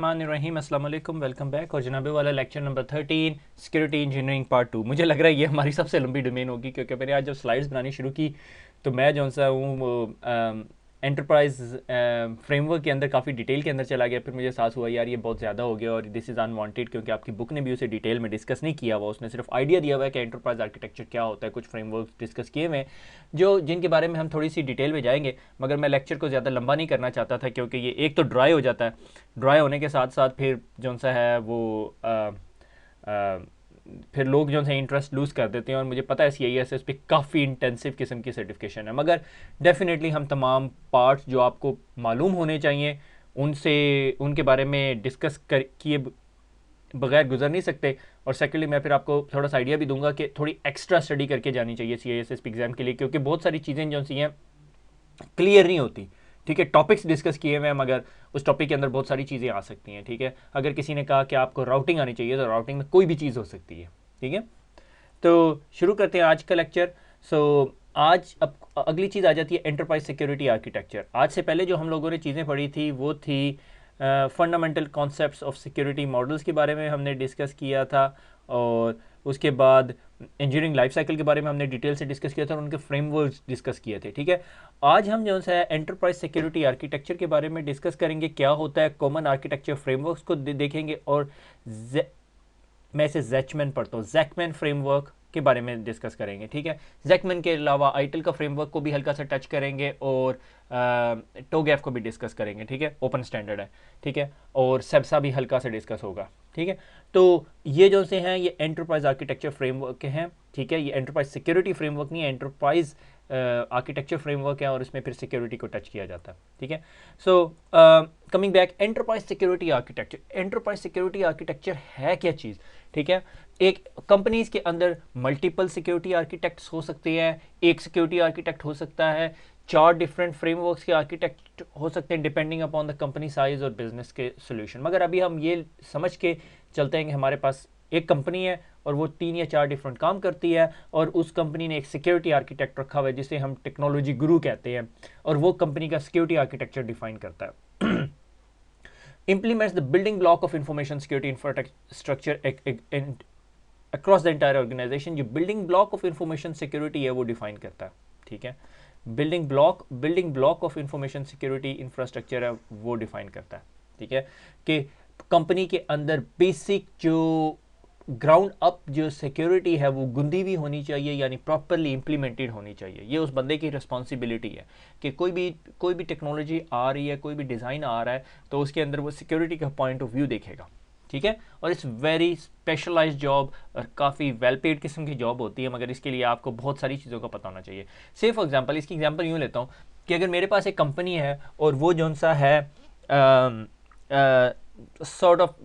बिस्मिल्लाहिर्रहमानिर्रहीम अस्सलाम वालेकुम, वेलकम बैक। और जनाबे वाला lecture number 13 security engineering part 2। मुझे लग रहा है ये हमारी सबसे लंबी डोमेन होगी, क्योंकि मैंने आज जब स्लाइड्स बनानी शुरू की तो मैं जो सा हूँ वो एंटरप्राइज फ्रेमवर्क के अंदर काफ़ी डिटेल के अंदर चला गया। फिर मुझे एहसास हुआ यार ये बहुत ज़्यादा हो गया और दिस इज़ अनवांटेड, क्योंकि आपकी बुक ने भी उसे डिटेल में डिस्कस नहीं किया हुआ। उसने सिर्फ आइडिया दिया हुआ है कि एंटरप्राइज आर्किटेक्चर क्या होता है, कुछ फ्रेमवर्क डिस्कस किए हुए हैं जो जिनके बारे में हम थोड़ी सी डिटेल में जाएंगे। मगर मैं लेक्चर को ज़्यादा लंबा नहीं करना चाहता था, क्योंकि ये एक तो ड्राई हो जाता है, ड्राई होने के साथ साथ फिर जो सा है वो फिर लोग जो है इंटरेस्ट लूज़ कर देते हैं। और मुझे पता है CISSP पे काफ़ी इंटेंसिव किस्म की सर्टिफिकेशन है, मगर डेफिनेटली हम तमाम पार्ट्स जो आपको मालूम होने चाहिए उनसे उनके बारे में डिस्कस कर किए बगैर गुजर नहीं सकते। और सेकेंडली मैं फिर आपको थोड़ा सा आइडिया भी दूंगा कि थोड़ी एक्स्ट्रा स्टडी करके जानी चाहिए CISSP एग्ज़ाम के लिए, क्योंकि बहुत सारी चीज़ें जो सी हैं क्लियर नहीं होती। ठीक है, टॉपिक्स डिस्कस किए हुए हैं मगर उस टॉपिक के अंदर बहुत सारी चीज़ें आ सकती हैं। ठीक है, अगर किसी ने कहा कि आपको राउटिंग आनी चाहिए तो राउटिंग में कोई भी चीज़ हो सकती है। ठीक है, तो शुरू करते हैं आज का लेक्चर। आज अब अगली चीज़ आ जाती है एंटरप्राइज सिक्योरिटी आर्किटेक्चर। आज से पहले जो हम लोगों ने चीज़ें पढ़ी थी वो थी fundamental concepts of security models के बारे में हमने डिस्कस किया था, और उसके बाद इंजीनियरिंग लाइफ साइकिल के बारे में हमने डिटेल से डिस्कस किया था और उनके फ्रेमवर्क्स डिस्कस किए थे। ठीक है, आज हम जो है एंटरप्राइज सिक्योरिटी आर्किटेक्चर के बारे में डिस्कस करेंगे, क्या होता है, कॉमन आर्किटेक्चर फ्रेमवर्क्स को देखेंगे, और मैं इसे जैचमैन पढ़ता हूँ, जैकमैन फ्रेमवर्क के बारे में डिस्कस करेंगे। ठीक है, जैकमैन के अलावा आईटिल का फ्रेमवर्क को भी हल्का सा टच करेंगे और टोगैफ को भी डिस्कस करेंगे। ठीक है, ओपन स्टैंडर्ड है। ठीक है, और सेप्सा भी हल्का सा डिस्कस होगा। ठीक है, तो ये जो से हैं ये एंटरप्राइज आर्किटेक्चर फ्रेमवर्क के हैं। ठीक है, ये एंटरप्राइज सिक्योरिटी फ्रेमवर्क नहीं है, एंटरप्राइज आर्किटेक्चर फ्रेमवर्क है और इसमें फिर सिक्योरिटी को टच किया जाता है। ठीक है, so coming back, enterprise security architecture. Enterprise security architecture है क्या चीज़? ठीक है, एक कंपनीज के अंदर मल्टीपल सिक्योरिटी आर्किटेक्ट्स हो सकते हैं, एक सिक्योरिटी आर्किटेक्ट हो सकता है, 4 डिफरेंट फ्रेमवर्क्स के आर्किटेक्ट हो सकते हैं depending upon the company size और बिजनेस के सोल्यूशन। मगर अभी हम ये समझ के चलते हैं कि हमारे पास एक कंपनी है और वो 3 या 4 डिफरेंट काम करती है, और उस कंपनी ने एक सिक्योरिटी आर्किटेक्ट रखा हुआ है जिसे हम टेक्नोलॉजी गुरु कहते हैं, और वो कंपनी का सिक्योरिटी आर्किटेक्चर डिफाइन करता है। implements the building block of information security infrastructure across the entire organization. जो building block of information security है वो डिफाइन करता है। ठीक है, building block of information security infrastructure है वो डिफाइन करता है। ठीक है, कि कंपनी के अंदर बेसिक जो ग्राउंड अप जो सिक्योरिटी है वो गुंदी भी होनी चाहिए, यानी प्रॉपरली इंप्लीमेंटेड होनी चाहिए। ये उस बंदे की रिस्पॉन्सिबिलिटी है कि कोई भी टेक्नोलॉजी आ रही है, कोई भी डिज़ाइन आ रहा है, तो उसके अंदर वो सिक्योरिटी का पॉइंट ऑफ व्यू देखेगा। ठीक है, और इट्स वेरी स्पेशलाइज्ड जॉब और काफ़ी वेल पेड किस्म की जॉब होती है, मगर इसके लिए आपको बहुत सारी चीज़ों का पता होना चाहिए। से फॉर एग्जांपल, इसकी एग्जांपल यूँ लेता हूँ कि अगर मेरे पास एक कंपनी है और वो जो सा है सॉर्ट ऑफ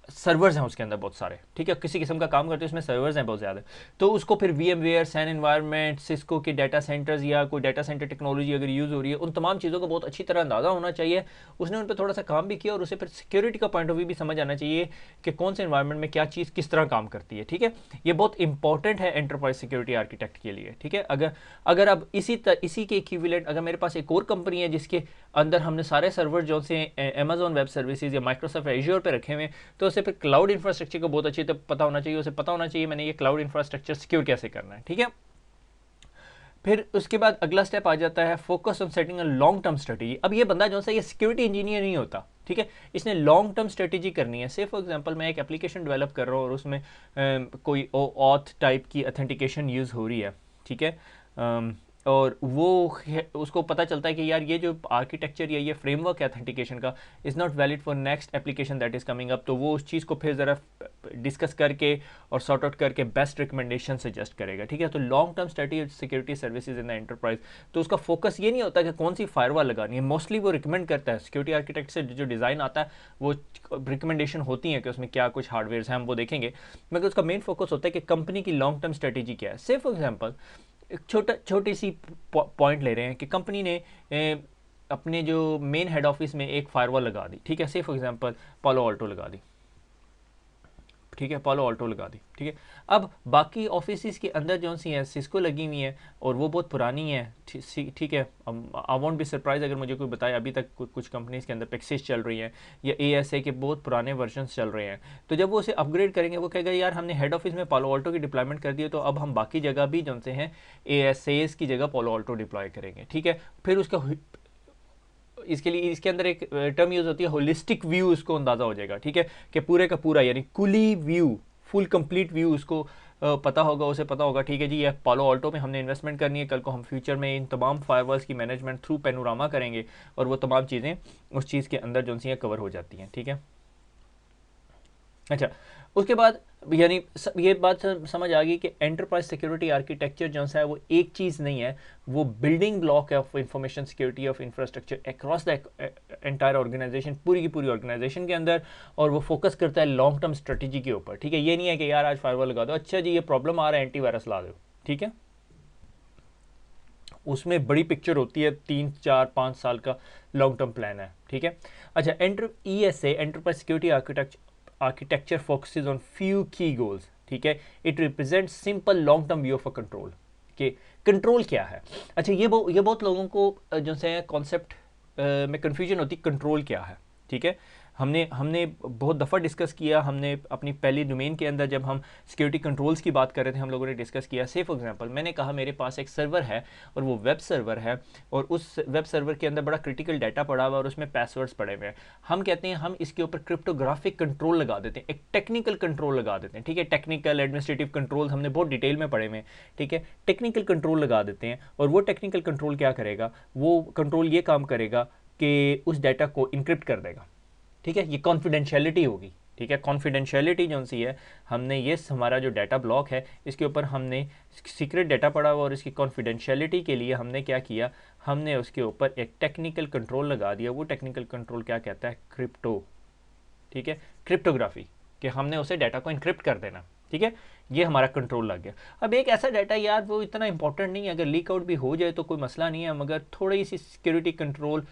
सर्वर्स हैं उसके अंदर बहुत सारे। ठीक है, किसी किस्म का काम करते हैं उसमें सर्वर्स हैं बहुत ज़्यादा, तो उसको फिर VMware, सैन एनवायरनमेंट, सिस्को के डाटा सेंटर्स या कोई डाटा सेंटर टेक्नोलॉजी अगर यूज़ हो रही है, उन तमाम चीज़ों का बहुत अच्छी तरह अंदाज़ा होना चाहिए। उसने उन पर थोड़ा सा काम भी किया और उसे फिर सिक्योरिटी का पॉइंट ऑफ व्यू भी समझ आना चाहिए कि कौन से एनवायरनमेंट में क्या चीज़ किस तरह काम करती है। ठीक है, ये बहुत इंपॉर्टेंट है एंटरप्राइज सिक्योरिटी आर्किटेक्ट के लिए। ठीक है, अगर अब इसी के इक्विवेलेंट अगर मेरे पास एक और कंपनी है जिसके अंदर हमने सारे सर्वर जो से अमेजॉन वेब सर्विसेज या माइक्रोसॉफ्ट एज्योर पे रखे हुए हैं, तो उसे फिर क्लाउड इंफ्रास्ट्रक्चर को बहुत अच्छी तरह पता होना चाहिए। उसे पता होना चाहिए मैंने ये क्लाउड इंफ्रास्ट्रक्चर सिक्योर कैसे करना है। ठीक है, फिर उसके बाद अगला स्टेप आ जाता है focus on setting a long term strategy. अब ये बंदा जो है ये सिक्योरिटी इंजीनियर नहीं होता। ठीक है, इसने लॉन्ग टर्म स्ट्रेटेजी करनी है। से फॉर एग्जांपल मैं एक एप्लीकेशन डेवलप कर रहा हूँ और उसमें कोई ऑथ टाइप की ऑथेंटिकेशन यूज़ हो रही है। ठीक है, और वो उसको पता चलता है कि यार ये जो आर्किटेक्चर या ये फ्रेमवर्क है ऑथेंटिकेशन का is not valid for next application that is coming up, तो वो उस चीज़ को फिर ज़रा डिस्कस करके और सॉर्ट आउट करके बेस्ट रिकमेंडेशन सजेस्ट करेगा। ठीक है, तो long term strategy security services in the enterprise, तो उसका फोकस ये नहीं होता कि कौन सी फायरवॉल लगानी है। मोस्टली वो रिकमेंड करता है, सिक्योरिटी आर्किटेक्ट से जो डिज़ाइन आता है वो रिकमेंडेशन होती है कि उसमें क्या कुछ हार्डवेयर हैं हम वो देखेंगे, मगर उसका मेन फोकस होता है कि कंपनी की लॉन्ग टर्म स्ट्रेटेजी क्या है। से फॉर एग्जाम्पल एक छोटी सी पॉइंट ले रहे हैं कि कंपनी ने अपने जो मेन हेड ऑफिस में एक फायरवॉल लगा दी। ठीक है, से फॉर एग्जांपल पालो ऑल्टो लगा दी। ठीक है, पालो अल्टो लगा दी, ठीक है। अब बाकी ऑफिस के अंदर जो सी हैं सिस्को लगी हुई है और वो बहुत पुरानी है, ठीक है। आई वॉन्ट बी सरप्राइज अगर मुझे कोई बताए अभी तक कुछ कंपनीज के अंदर पेक्सिस चल रही हैं या ASA के बहुत पुराने वर्जन चल रहे हैं। तो जब वो उसे अपग्रेड करेंगे वो कहेगा यार हमने हेड ऑफिस में पालो अल्टो की डिप्लॉयमेंट कर दी है, तो अब हम बाकी जगह भी जो से हैं ASAs की जगह पालो अल्टो डिप्लॉय करेंगे, ठीक है। फिर उसका इसके लिए इसके अंदर एक टर्म यूज होती है होलिस्टिक व्यू, उसको अंदाजा हो जाएगा, ठीक है, कि पूरे का पूरा यानी कुली व्यू, फुल कंप्लीट व्यू उसको पता होगा, उसे पता होगा, ठीक है जी ये पालो अल्टो में हमने इन्वेस्टमेंट करनी है, कल को हम फ्यूचर में इन तमाम फायरवॉल्स की मैनेजमेंट थ्रू पैनोरामा करेंगे और वो तमाम चीज़ें उस चीज़ के अंदर जो सी कवर हो जाती हैं, ठीक है। अच्छा, उसके बाद यानी ये बात समझ आ गई कि एंटरप्राइज सिक्योरिटी आर्किटेक्चर जो है वो एक चीज़ नहीं है, वो बिल्डिंग ब्लॉक है of information security of infrastructure across the entire organisation, पूरी की पूरी ऑर्गेनाइजेशन के अंदर, और वो फोकस करता है लॉन्ग टर्म स्ट्रेटेजी के ऊपर, ठीक है। ये नहीं है कि यार आज फायरवॉल लगा दो, अच्छा जी ये प्रॉब्लम आ रहा है एंटीवायरस ला दो, ठीक है। उसमें बड़ी पिक्चर होती है, 3 4 5 साल का लॉन्ग टर्म प्लान है, ठीक है। अच्छा, ESA enterprise security architecture focuses on few की गोल्स, ठीक है। It represent simple long term view of a control, कि कंट्रोल क्या है। अच्छा, ये बहुत लोगों को जो है कॉन्सेप्ट में कन्फ्यूजन होती, कंट्रोल क्या है, ठीक है। हमने बहुत दफ़ा डिस्कस किया, हमने अपनी पहली डोमेन के अंदर जब हम सिक्योरिटी कंट्रोल्स की बात कर रहे थे हम लोगों ने डिस्कस किया। से फॉर एग्जांपल मैंने कहा मेरे पास एक सर्वर है और वो वेब सर्वर है और उस वेब सर्वर के अंदर बड़ा क्रिटिकल डाटा पड़ा हुआ और उसमें पासवर्ड्स पड़े हुए हैं। हम कहते हैं हम इसके ऊपर क्रिप्टोग्राफिक कंट्रोल लगा देते हैं, एक टेक्निकल कंट्रोल लगा देते हैं, ठीक है। टेक्निकल एडमिनिस्ट्रेटिव कंट्रोल हमने बहुत डिटेल में पढ़े हुए हैं, ठीक है। टेक्निकल कंट्रोल लगा देते हैं और वो टेक्निकल कंट्रोल क्या करेगा, वो कंट्रोल ये काम करेगा कि उस डाटा को इनक्रिप्ट कर देगा, ठीक है। ये कॉन्फिडेंशियलिटी होगी, ठीक है। कॉन्फिडेंशियलिटी जो सी है, हमने ये हमारा जो डाटा ब्लॉक है इसके ऊपर हमने सीक्रेट डाटा पड़ा हुआ और इसकी कॉन्फिडेंशियलिटी के लिए हमने क्या किया, हमने उसके ऊपर एक टेक्निकल कंट्रोल लगा दिया। वो टेक्निकल कंट्रोल क्या कहता है, क्रिप्टो, ठीक है, क्रिप्टोग्राफी, कि हमने उसे डाटा को इनक्रिप्ट कर देना, ठीक है। ये हमारा कंट्रोल लग गया। अब एक ऐसा डाटा यार वो इतना इंपॉर्टेंट नहीं है, अगर लीक आउट भी हो जाए तो कोई मसला नहीं है, मगर थोड़ी सी सिक्योरिटी कंट्रोल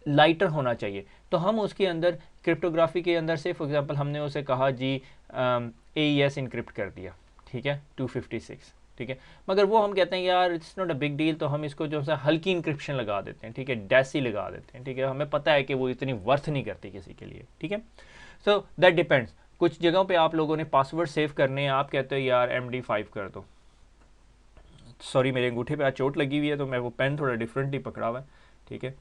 लाइटर होना चाहिए। तो हम उसके अंदर क्रिप्टोग्राफी के अंदर से फॉर एग्जांपल हमने उसे कहा जी AES इनक्रिप्ट कर दिया, ठीक है, 256, ठीक है। मगर वो हम कहते हैं यार it's not a big deal, तो हम इसको जो है हल्की इंक्रिप्शन लगा देते हैं, ठीक है, डैसी लगा देते हैं, ठीक है। हमें पता है कि वो इतनी वर्थ नहीं करती किसी के लिए, ठीक है। So that depends. कुछ जगहों पे आप लोगों ने पासवर्ड सेव करने हैं, आप कहते हो यार MD5 कर दो। सॉरी मेरे अंगूठे पे आज चोट लगी हुई है तो मैं वो पेन थोड़ा डिफरेंटली पकड़ा हुआ है, ठीक है।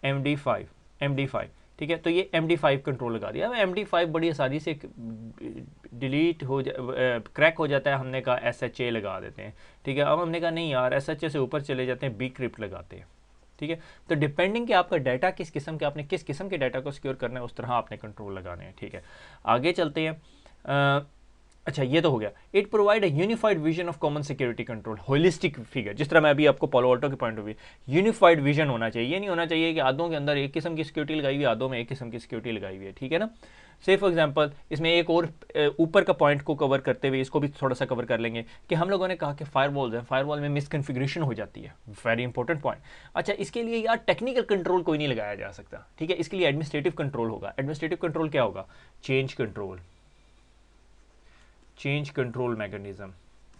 MD5, ठीक है। तो ये MD5 कंट्रोल लगा दिया। MD5 बड़ी आसानी से डिलीट हो क्रैक हो जाता है, हमने कहा SHA लगा देते हैं, ठीक है। अब हमने कहा नहीं यार SHA से ऊपर चले जाते हैं, Bcrypt लगाते हैं, ठीक है। तो डिपेंडिंग कि आपका डाटा किस किस्म के, आपने किस किस्म के डाटा को सिक्योर करना है उस तरह आपने कंट्रोल लगाने हैं, ठीक है। आगे चलते हैं। अच्छा ये तो हो गया। It provide a unified vision of common security control, holistic figure, जिस तरह मैं अभी आपको पालो अल्टो के point of view, unified vision होना चाहिए। ये नहीं होना चाहिए कि आधों के अंदर एक किस्म की सिक्योरिटी लगाई हुई है, आधों में एक किस्म की सिक्योरिटी लगाई हुई है, ठीक है ना। से फॉर एग्जांपल इसमें एक और ऊपर का पॉइंट को कवर करते हुए इसको भी थोड़ा सा कवर कर लेंगे कि हम लोगों ने कहा कि फायरवॉल्स हैं, फायरवॉल में मिसकन्फिगरेशन हो जाती है, वेरी इंपॉर्टेंट पॉइंट। अच्छा, इसके लिए यार टेक्निकल कंट्रोल कोई नहीं लगाया जा सकता, ठीक है। इसके लिए एडमिनिस्ट्रेटिव कंट्रोल होगा। एडमिनिस्ट्रेटिव कंट्रोल क्या होगा, चेंज कंट्रोल मैकेनिज्म,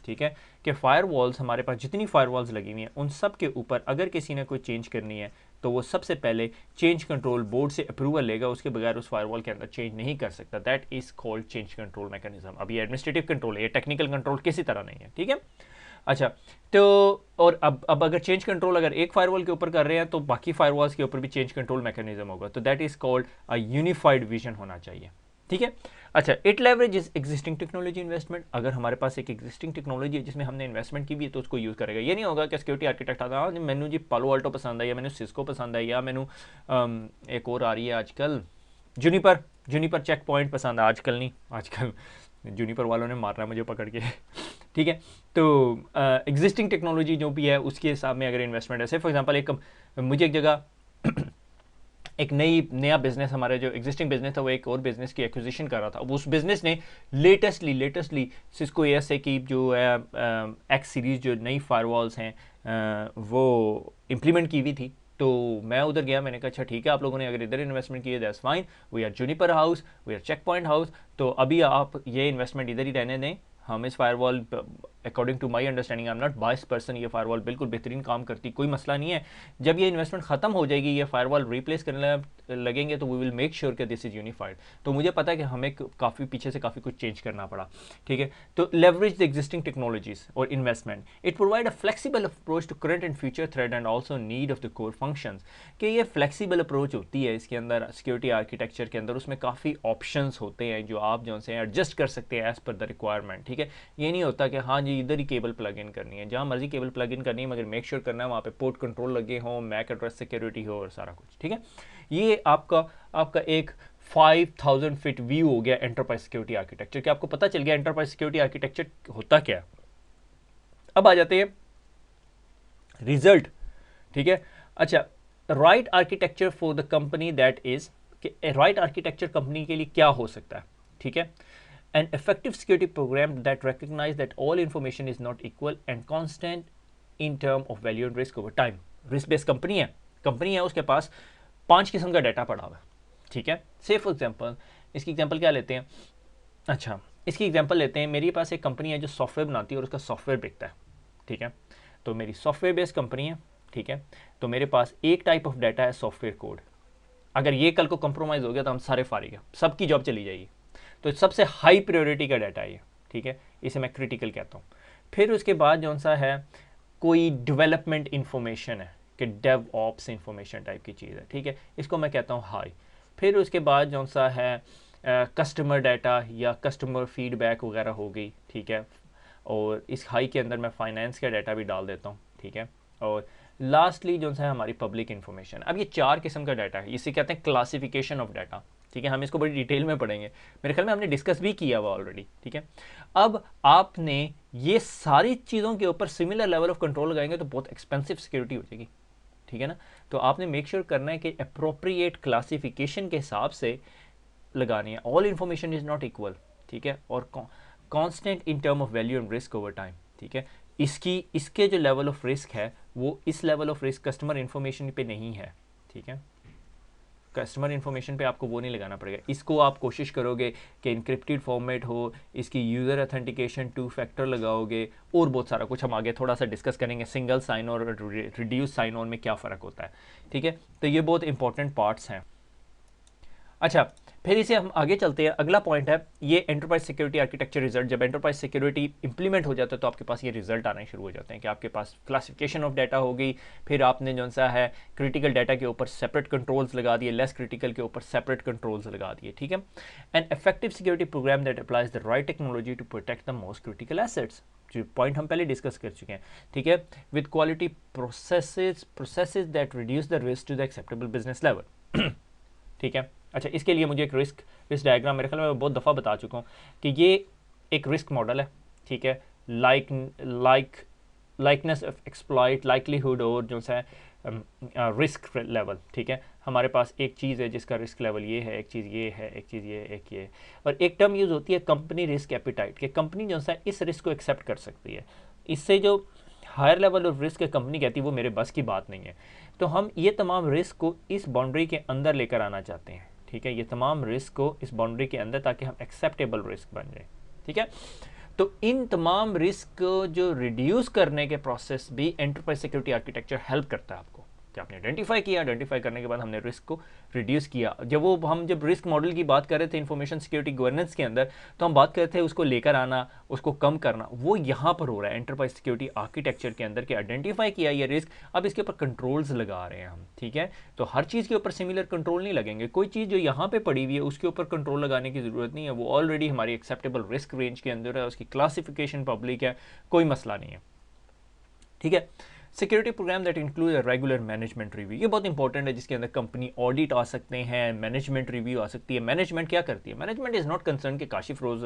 ठीक है। कि फायरवॉल्स हमारे पास जितनी फायरवॉल्स लगी हुई हैं उन सब के ऊपर अगर किसी ने कोई चेंज करनी है तो वो सबसे पहले चेंज कंट्रोल बोर्ड से अप्रूवल लेगा, उसके बगैर उस फायरवॉल के अंदर चेंज नहीं कर सकता। That is called change control mechanism. अभी एडमिनिस्ट्रेटिव कंट्रोल है, ये टेक्निकल कंट्रोल किसी तरह नहीं है, ठीक है। अच्छा, तो और अब अगर चेंज कंट्रोल अगर एक फायरवॉल के ऊपर कर रहे हैं तो बाकी फायरवॉल्स के ऊपर भी चेंज कंट्रोल मैकेनिज्म होगा, तो that is called a unified vision होना चाहिए, ठीक है। अच्छा, it leverage existing technology investment. अगर हमारे पास एक एग्जिस्टिंग टेक्नोलॉजी है जिसमें हमने इन्वेस्टमेंट की भी है तो उसको यूज़ करेगा। ये नहीं होगा कि सिक्योरिटी आर्किटेक्ट आता है मैनू जी पालो अल्टो पसंद है या मैनू सिस्को पसंद है या मैनू एक और आ रही है आजकल जूनिपर चेक पॉइंट पसंद है। आजकल नहीं, आजकल जूनिपर वालों ने मारना है मुझे पकड़ के ठीक है। तो एग्जिस्टिंग टेक्नोलॉजी जो भी है उसके हिसाब में अगर इन्वेस्टमेंट है, फॉर एग्जांपल मुझे एक जगह एक नया बिजनेस, हमारे जो एग्जिस्टिंग बिजनेस था वो एक और बिजनेस की एक्विजिशन कर रहा था। अब उस बिजनेस ने लेटेस्टली सिस्को ASA की जो है X सीरीज़ जो नई फायरवॉल्स हैं वो इम्प्लीमेंट की हुई थी। तो मैं उधर गया, मैंने कहा अच्छा ठीक है, आप लोगों ने अगर इधर इन्वेस्टमेंट की है that's fine, we are Juniper house, we are check point house, तो अभी आप ये इन्वेस्टमेंट इधर ही रहने दें, हम इस firewall according to my understanding, I am not bias person, ये फायरवॉल बिल्कुल बेहतरीन काम करती, कोई मसला नहीं है। जब ये इन्वेस्टमेंट खत्म हो जाएगी, ये फायरवॉल रिप्लेस करने लगेंगे, तो वी विल मेक श्योर कि दिस इज यूनिफाइड। तो मुझे पता है कि हमें काफ़ी पीछे से काफ़ी कुछ चेंज करना पड़ा, ठीक है। तो लेवरेज द एग्जिस्टिंग टेक्नोलॉजीज और investment, it provide a flexible approach to current and future thread and also need of the core functions, कि ये फ्लेक्सिबल अप्रोच होती है इसके अंदर, सिक्योरिटी आर्किटेक्चर के अंदर उसमें काफ़ी ऑप्शंस होते हैं जो आप जो से एडजस्ट कर सकते हैं एज पर द रिक्वायरमेंट, ठीक है। ये नहीं होता कि हाँ जी इधर ही केबल प्लग इन करनी है, जहाँ मर्जी केबल प्लग इन करनी है, मगर मेक श्योर करना है वहाँ पे पोर्ट कंट्रोल लगे हों, मैक एड्रेस सिक्योरिटी हो और सारा कुछ, ठीक है। ये आपका एक 5000 फीट व्यू हो गया एंटरप्राइज सिक्योरिटी आर्किटेक्चर, कि आपको पता चल गया एंटरप्राइज सिक्योरिटी आर्किटेक्चर होता क्या है। अब आ जाते हैं रिजल्ट, ठीक है। अच्छा, right architecture for the company that is, right architecture company के लिए क्या हो सकता है, ठीक है। An effective security program that recognize that all information is not equal and constant in term of value and risk over time. Risk based company है, उसके पास 5 किस्म का डाटा पड़ा हुआ है, ठीक है। से फॉर एग्जांपल, इसकी एग्जांपल क्या लेते हैं, अच्छा इसकी एग्जांपल लेते हैं, मेरे पास एक कंपनी है जो सॉफ्टवेयर बनाती है और उसका सॉफ्टवेयर बिकता है, ठीक है। तो मेरी सॉफ्टवेयर बेस्ड कंपनी है, ठीक है। तो मेरे पास एक टाइप ऑफ डाटा है सॉफ्टवेयर कोड, अगर ये कल को कंप्रोमाइज़ हो गया तो हम सारे फारिग हैं, सबकी जॉब चली जाएगी। तो सबसे हाई प्रायोरिटी का डाटा है ये, ठीक है, इसे मैं क्रिटिकल कहता हूँ। फिर उसके बाद जो सा है कोई डेवलपमेंट इंफॉर्मेशन है, कि डेव ऑप्स इंफॉर्मेशन टाइप की चीज़ है, ठीक है, इसको मैं कहता हूँ हाई। फिर उसके बाद जो सा है कस्टमर डाटा या कस्टमर फीडबैक वगैरह हो गई, ठीक है। और इस हाई के अंदर मैं फाइनेंस का डाटा भी डाल देता हूँ, ठीक है। और लास्टली जो है हमारी पब्लिक इन्फॉर्मेशन। अब ये 4 किस्म का डाटा है, इसे कहते हैं क्लासिफिकेशन ऑफ डाटा, ठीक है। हम इसको बड़ी डिटेल में पढ़ेंगे, मेरे ख्याल में हमने डिस्कस भी किया हुआ ऑलरेडी, ठीक है। अब आपने ये सारी चीज़ों के ऊपर सिमिलर लेवल ऑफ कंट्रोल लगाएंगे तो बहुत एक्सपेंसिव सिक्योरिटी हो जाएगी, ठीक है ना। तो आपने मेक श्योर करना है कि अप्रोप्रिएट क्लासिफिकेशन के हिसाब से लगानी है। All information is not equal, ठीक है, और constant in term of value and risk over time, ठीक है। इसके जो लेवल ऑफ रिस्क है वो इस level of risk customer information पे नहीं है, ठीक है। कस्टमर इन्फॉर्मेशन पे आपको वो नहीं लगाना पड़ेगा, इसको आप कोशिश करोगे कि इनक्रिप्टेड फॉर्मेट हो, इसकी यूज़र अथेंटिकेशन 2 फैक्टर लगाओगे, और बहुत सारा कुछ हम आगे थोड़ा सा डिस्कस करेंगे, सिंगल साइन और रिड्यूस साइन ऑन में क्या फ़र्क होता है, ठीक है। तो ये बहुत इंपॉर्टेंट पार्ट्स हैं। अच्छा, फिर इसे हम आगे चलते हैं, अगला पॉइंट है ये एंटरप्राइज सिक्योरिटी आर्किटेक्चर रिजल्ट। जब एंटरप्राइज सिक्योरिटी इंप्लीमेंट हो जाता है तो आपके पास ये रिजल्ट आने शुरू हो जाते हैं कि आपके पास क्लासिफिकेशन ऑफ डाटा हो गई, फिर आपने जो सा है क्रिटिकल डाटा के ऊपर सेपरेट कंट्रोल्स लगा दिए, लेस क्रिटिकल के ऊपर सेपरेट कंट्रोल्स लगा दिए, ठीक है। An effective security program that applies the right technology to protect the most critical assets, जो पॉइंट हम पहले डिस्कस कर चुके हैं, ठीक है। With quality processes that reduce the risk to the acceptable business level, ठीक है। अच्छा, इसके लिए मुझे एक रिस्क डायग्राम, मेरे ख्याल में मैं बहुत दफ़ा बता चुका हूँ कि ये एक रिस्क मॉडल है, ठीक है। लाइकनेस ऑफ एक्सप्लॉइट, लाइकलीहुड और जो है रिस्क लेवल, ठीक है। हमारे पास एक चीज़ है जिसका रिस्क लेवल ये है, एक चीज़ ये है, एक चीज़ ये, एक ये, और एक टर्म यूज़ होती है कंपनी रिस्क एपिटाइट, कि कंपनी जो है इस रिस्क को एक्सेप्ट कर सकती है। इससे जो higher level of risk company कहती है वो मेरे बस की बात नहीं है। तो हम ये तमाम रिस्क को इस बाउंड्री के अंदर लेकर आना चाहते हैं, ठीक है, ये तमाम रिस्क को इस बाउंड्री के अंदर, ताकि हम एक्सेप्टेबल रिस्क बन जाए, ठीक है। तो इन तमाम रिस्क को जो रिड्यूस करने के प्रोसेस भी एंटरप्राइज सिक्योरिटी आर्किटेक्चर हेल्प करता है आपको, कि आपने आइडेंटिफाई किया, आइडेंटिफाई करने के बाद हमने रिस्क को रिड्यूस किया। जब रिस्क मॉडल की बात कर रहे थे इंफॉर्मेशन सिक्योरिटी गवर्नेंस के अंदर, तो हम बात कर रहे थे उसको लेकर आना, उसको कम करना, वो यहाँ पर हो रहा है एंटरप्राइज सिक्योरिटी आर्किटेक्चर के अंदर, कि आइडेंटिफाई किया ये रिस्क, अब इसके ऊपर कंट्रोल्स लगा रहे हैं हम, ठीक है। तो हर चीज़ के ऊपर सिमिलर कंट्रोल नहीं लगेंगे, कोई चीज़ जो यहाँ पे पड़ी हुई है उसके ऊपर कंट्रोल लगाने की ज़रूरत नहीं है, वो ऑलरेडी हमारी एक्सेप्टेबल रिस्क रेंज के अंदर है, उसकी क्लासिफिकेशन पब्लिक है, कोई मसला नहीं है, ठीक है। Security program that include regular management review, ये बहुत इंपॉर्टेंट है, जिसके अंदर कंपनी ऑडिट आ सकते हैं, मैनेजमेंट रिव्यू आ सकती है। मैनेजमेंट क्या करती है? मैनेजमेंट इज़ नॉट कंसर्न कि काशिफ रोज़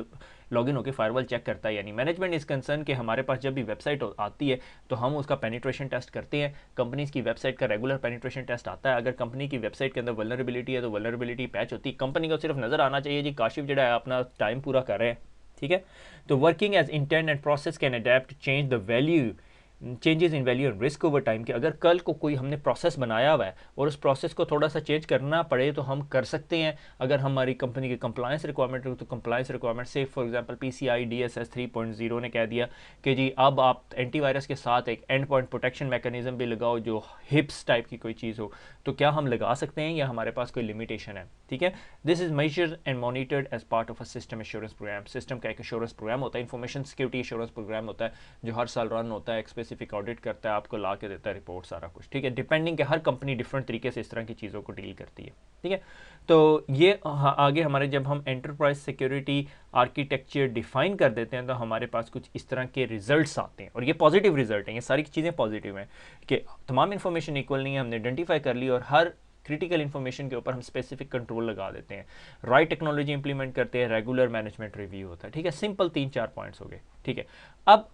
लॉगिन होकर फायरवॉल चेक करता है, यानी मैनेजमेंट इज़ कंसर्न कि हमारे पास जब भी वेबसाइट आती है तो हम उसका पेनिट्रेशन टेस्ट करते हैं। कंपनीज की वेबसाइट का रेगुलर पेनिट्रेशन टेस्ट आता है, अगर कंपनी की वेबसाइट के अंदर वल्नरेबिलिटी है तो वल्नरेबिलिटी पैच होती है। कंपनी को सिर्फ नज़र आना चाहिए जी काशिफ जो है अपना टाइम पूरा कर रहे हैं, ठीक है। तो working as intent and process can adapt change the value changes in value and risk over time, कि अगर कल को कोई हमने प्रोसेस बनाया हुआ है और उस प्रोसेस को थोड़ा सा चेंज करना पड़े तो हम कर सकते हैं। अगर हमारी कंपनी की कंप्लायंस रिक्वायरमेंट हो तो कंप्लायंस रिक्वायरमेंट से फॉर एग्जांपल PCI DSS 3.0 ने कह दिया कि जी अब आप एंटीवायरस के साथ एक एंड पॉइंट प्रोटेक्शन मैकेनिज्म भी लगाओ जो हिप्स टाइप की कोई चीज़ हो, तो क्या हम लगा सकते हैं या हमारे पास कोई लिमिटेशन है? ठीक है, this is measured and monitored as part of a system assurance program. System का एक एश्योरेंस प्रोग्राम होता है, इंफॉर्मेशन सिक्योरिटी एश्योरेंस प्रोग्राम होता है जो हर साल रन होता है, एक स्पेसिफिक ऑडिट करता है, आपको ला के देता है रिपोर्ट सारा कुछ। ठीक है, डिपेंडिंग के हर कंपनी डिफरेंट तरीके से इस तरह की चीज़ों को डील करती है। ठीक है, तो ये आगे हमारे जब हम एंटरप्राइज सिक्योरिटी आर्किटेक्चर डिफाइन कर देते हैं तो हमारे पास कुछ इस तरह के रिजल्ट्स आते हैं, और ये पॉजिटिव रिजल्ट हैं, ये सारी चीज़ें पॉजिटिव हैं कि तमाम इन्फॉर्मेशन इक्वल नहीं है, हमने आइडेंटिफाई कर ली और हर क्रिटिकल इन्फॉर्मेशन के ऊपर हम स्पेसिफिक कंट्रोल लगा देते हैं, राइट टेक्नोलॉजी इंप्लीमेंट करते हैं, रेगुलर मैनेजमेंट रिव्यू होता है। ठीक है, सिंपल 3-4 पॉइंट्स हो गए। ठीक है, अब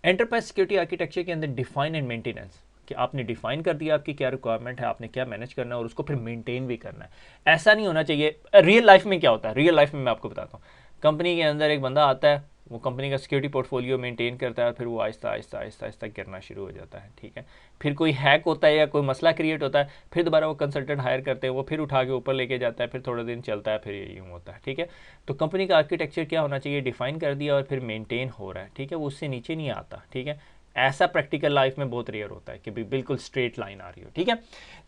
एंटरप्राइज सिक्योरिटी आर्किटेक्चर के अंदर डिफाइन एंड मेंटेनेंस, कि आपने डिफाइन कर दिया आपकी क्या रिक्वायरमेंट है, आपने क्या मैनेज करना है और उसको फिर मेंटेन भी करना है। ऐसा नहीं होना चाहिए। रियल लाइफ में क्या होता है, रियल लाइफ में मैं आपको बताता हूँ, कंपनी के अंदर एक बंदा आता है, वो कंपनी का सिक्योरिटी पोर्टफोलियो मेंटेन करता है, फिर वो आहिस्ता आहिस्ता आहिस्ता आहिस्ता गिरना शुरू हो जाता है। ठीक है, फिर कोई हैक होता है या कोई मसला क्रिएट होता है, फिर दोबारा वो कंसल्टेंट हायर करते हैं, वो फिर उठा के ऊपर लेके जाता है, फिर थोड़ा दिन चलता है, फिर ये यूँ होता है। ठीक है, तो कंपनी का आर्किटेक्चर क्या होना चाहिए, डिफाइन कर दिया और फिर मेंटेन हो रहा है। ठीक है, वो उससे नीचे नहीं आता। ठीक है, ऐसा प्रैक्टिकल लाइफ में बहुत रेयर होता है कि बिल्कुल स्ट्रेट लाइन आ रही हो। ठीक है,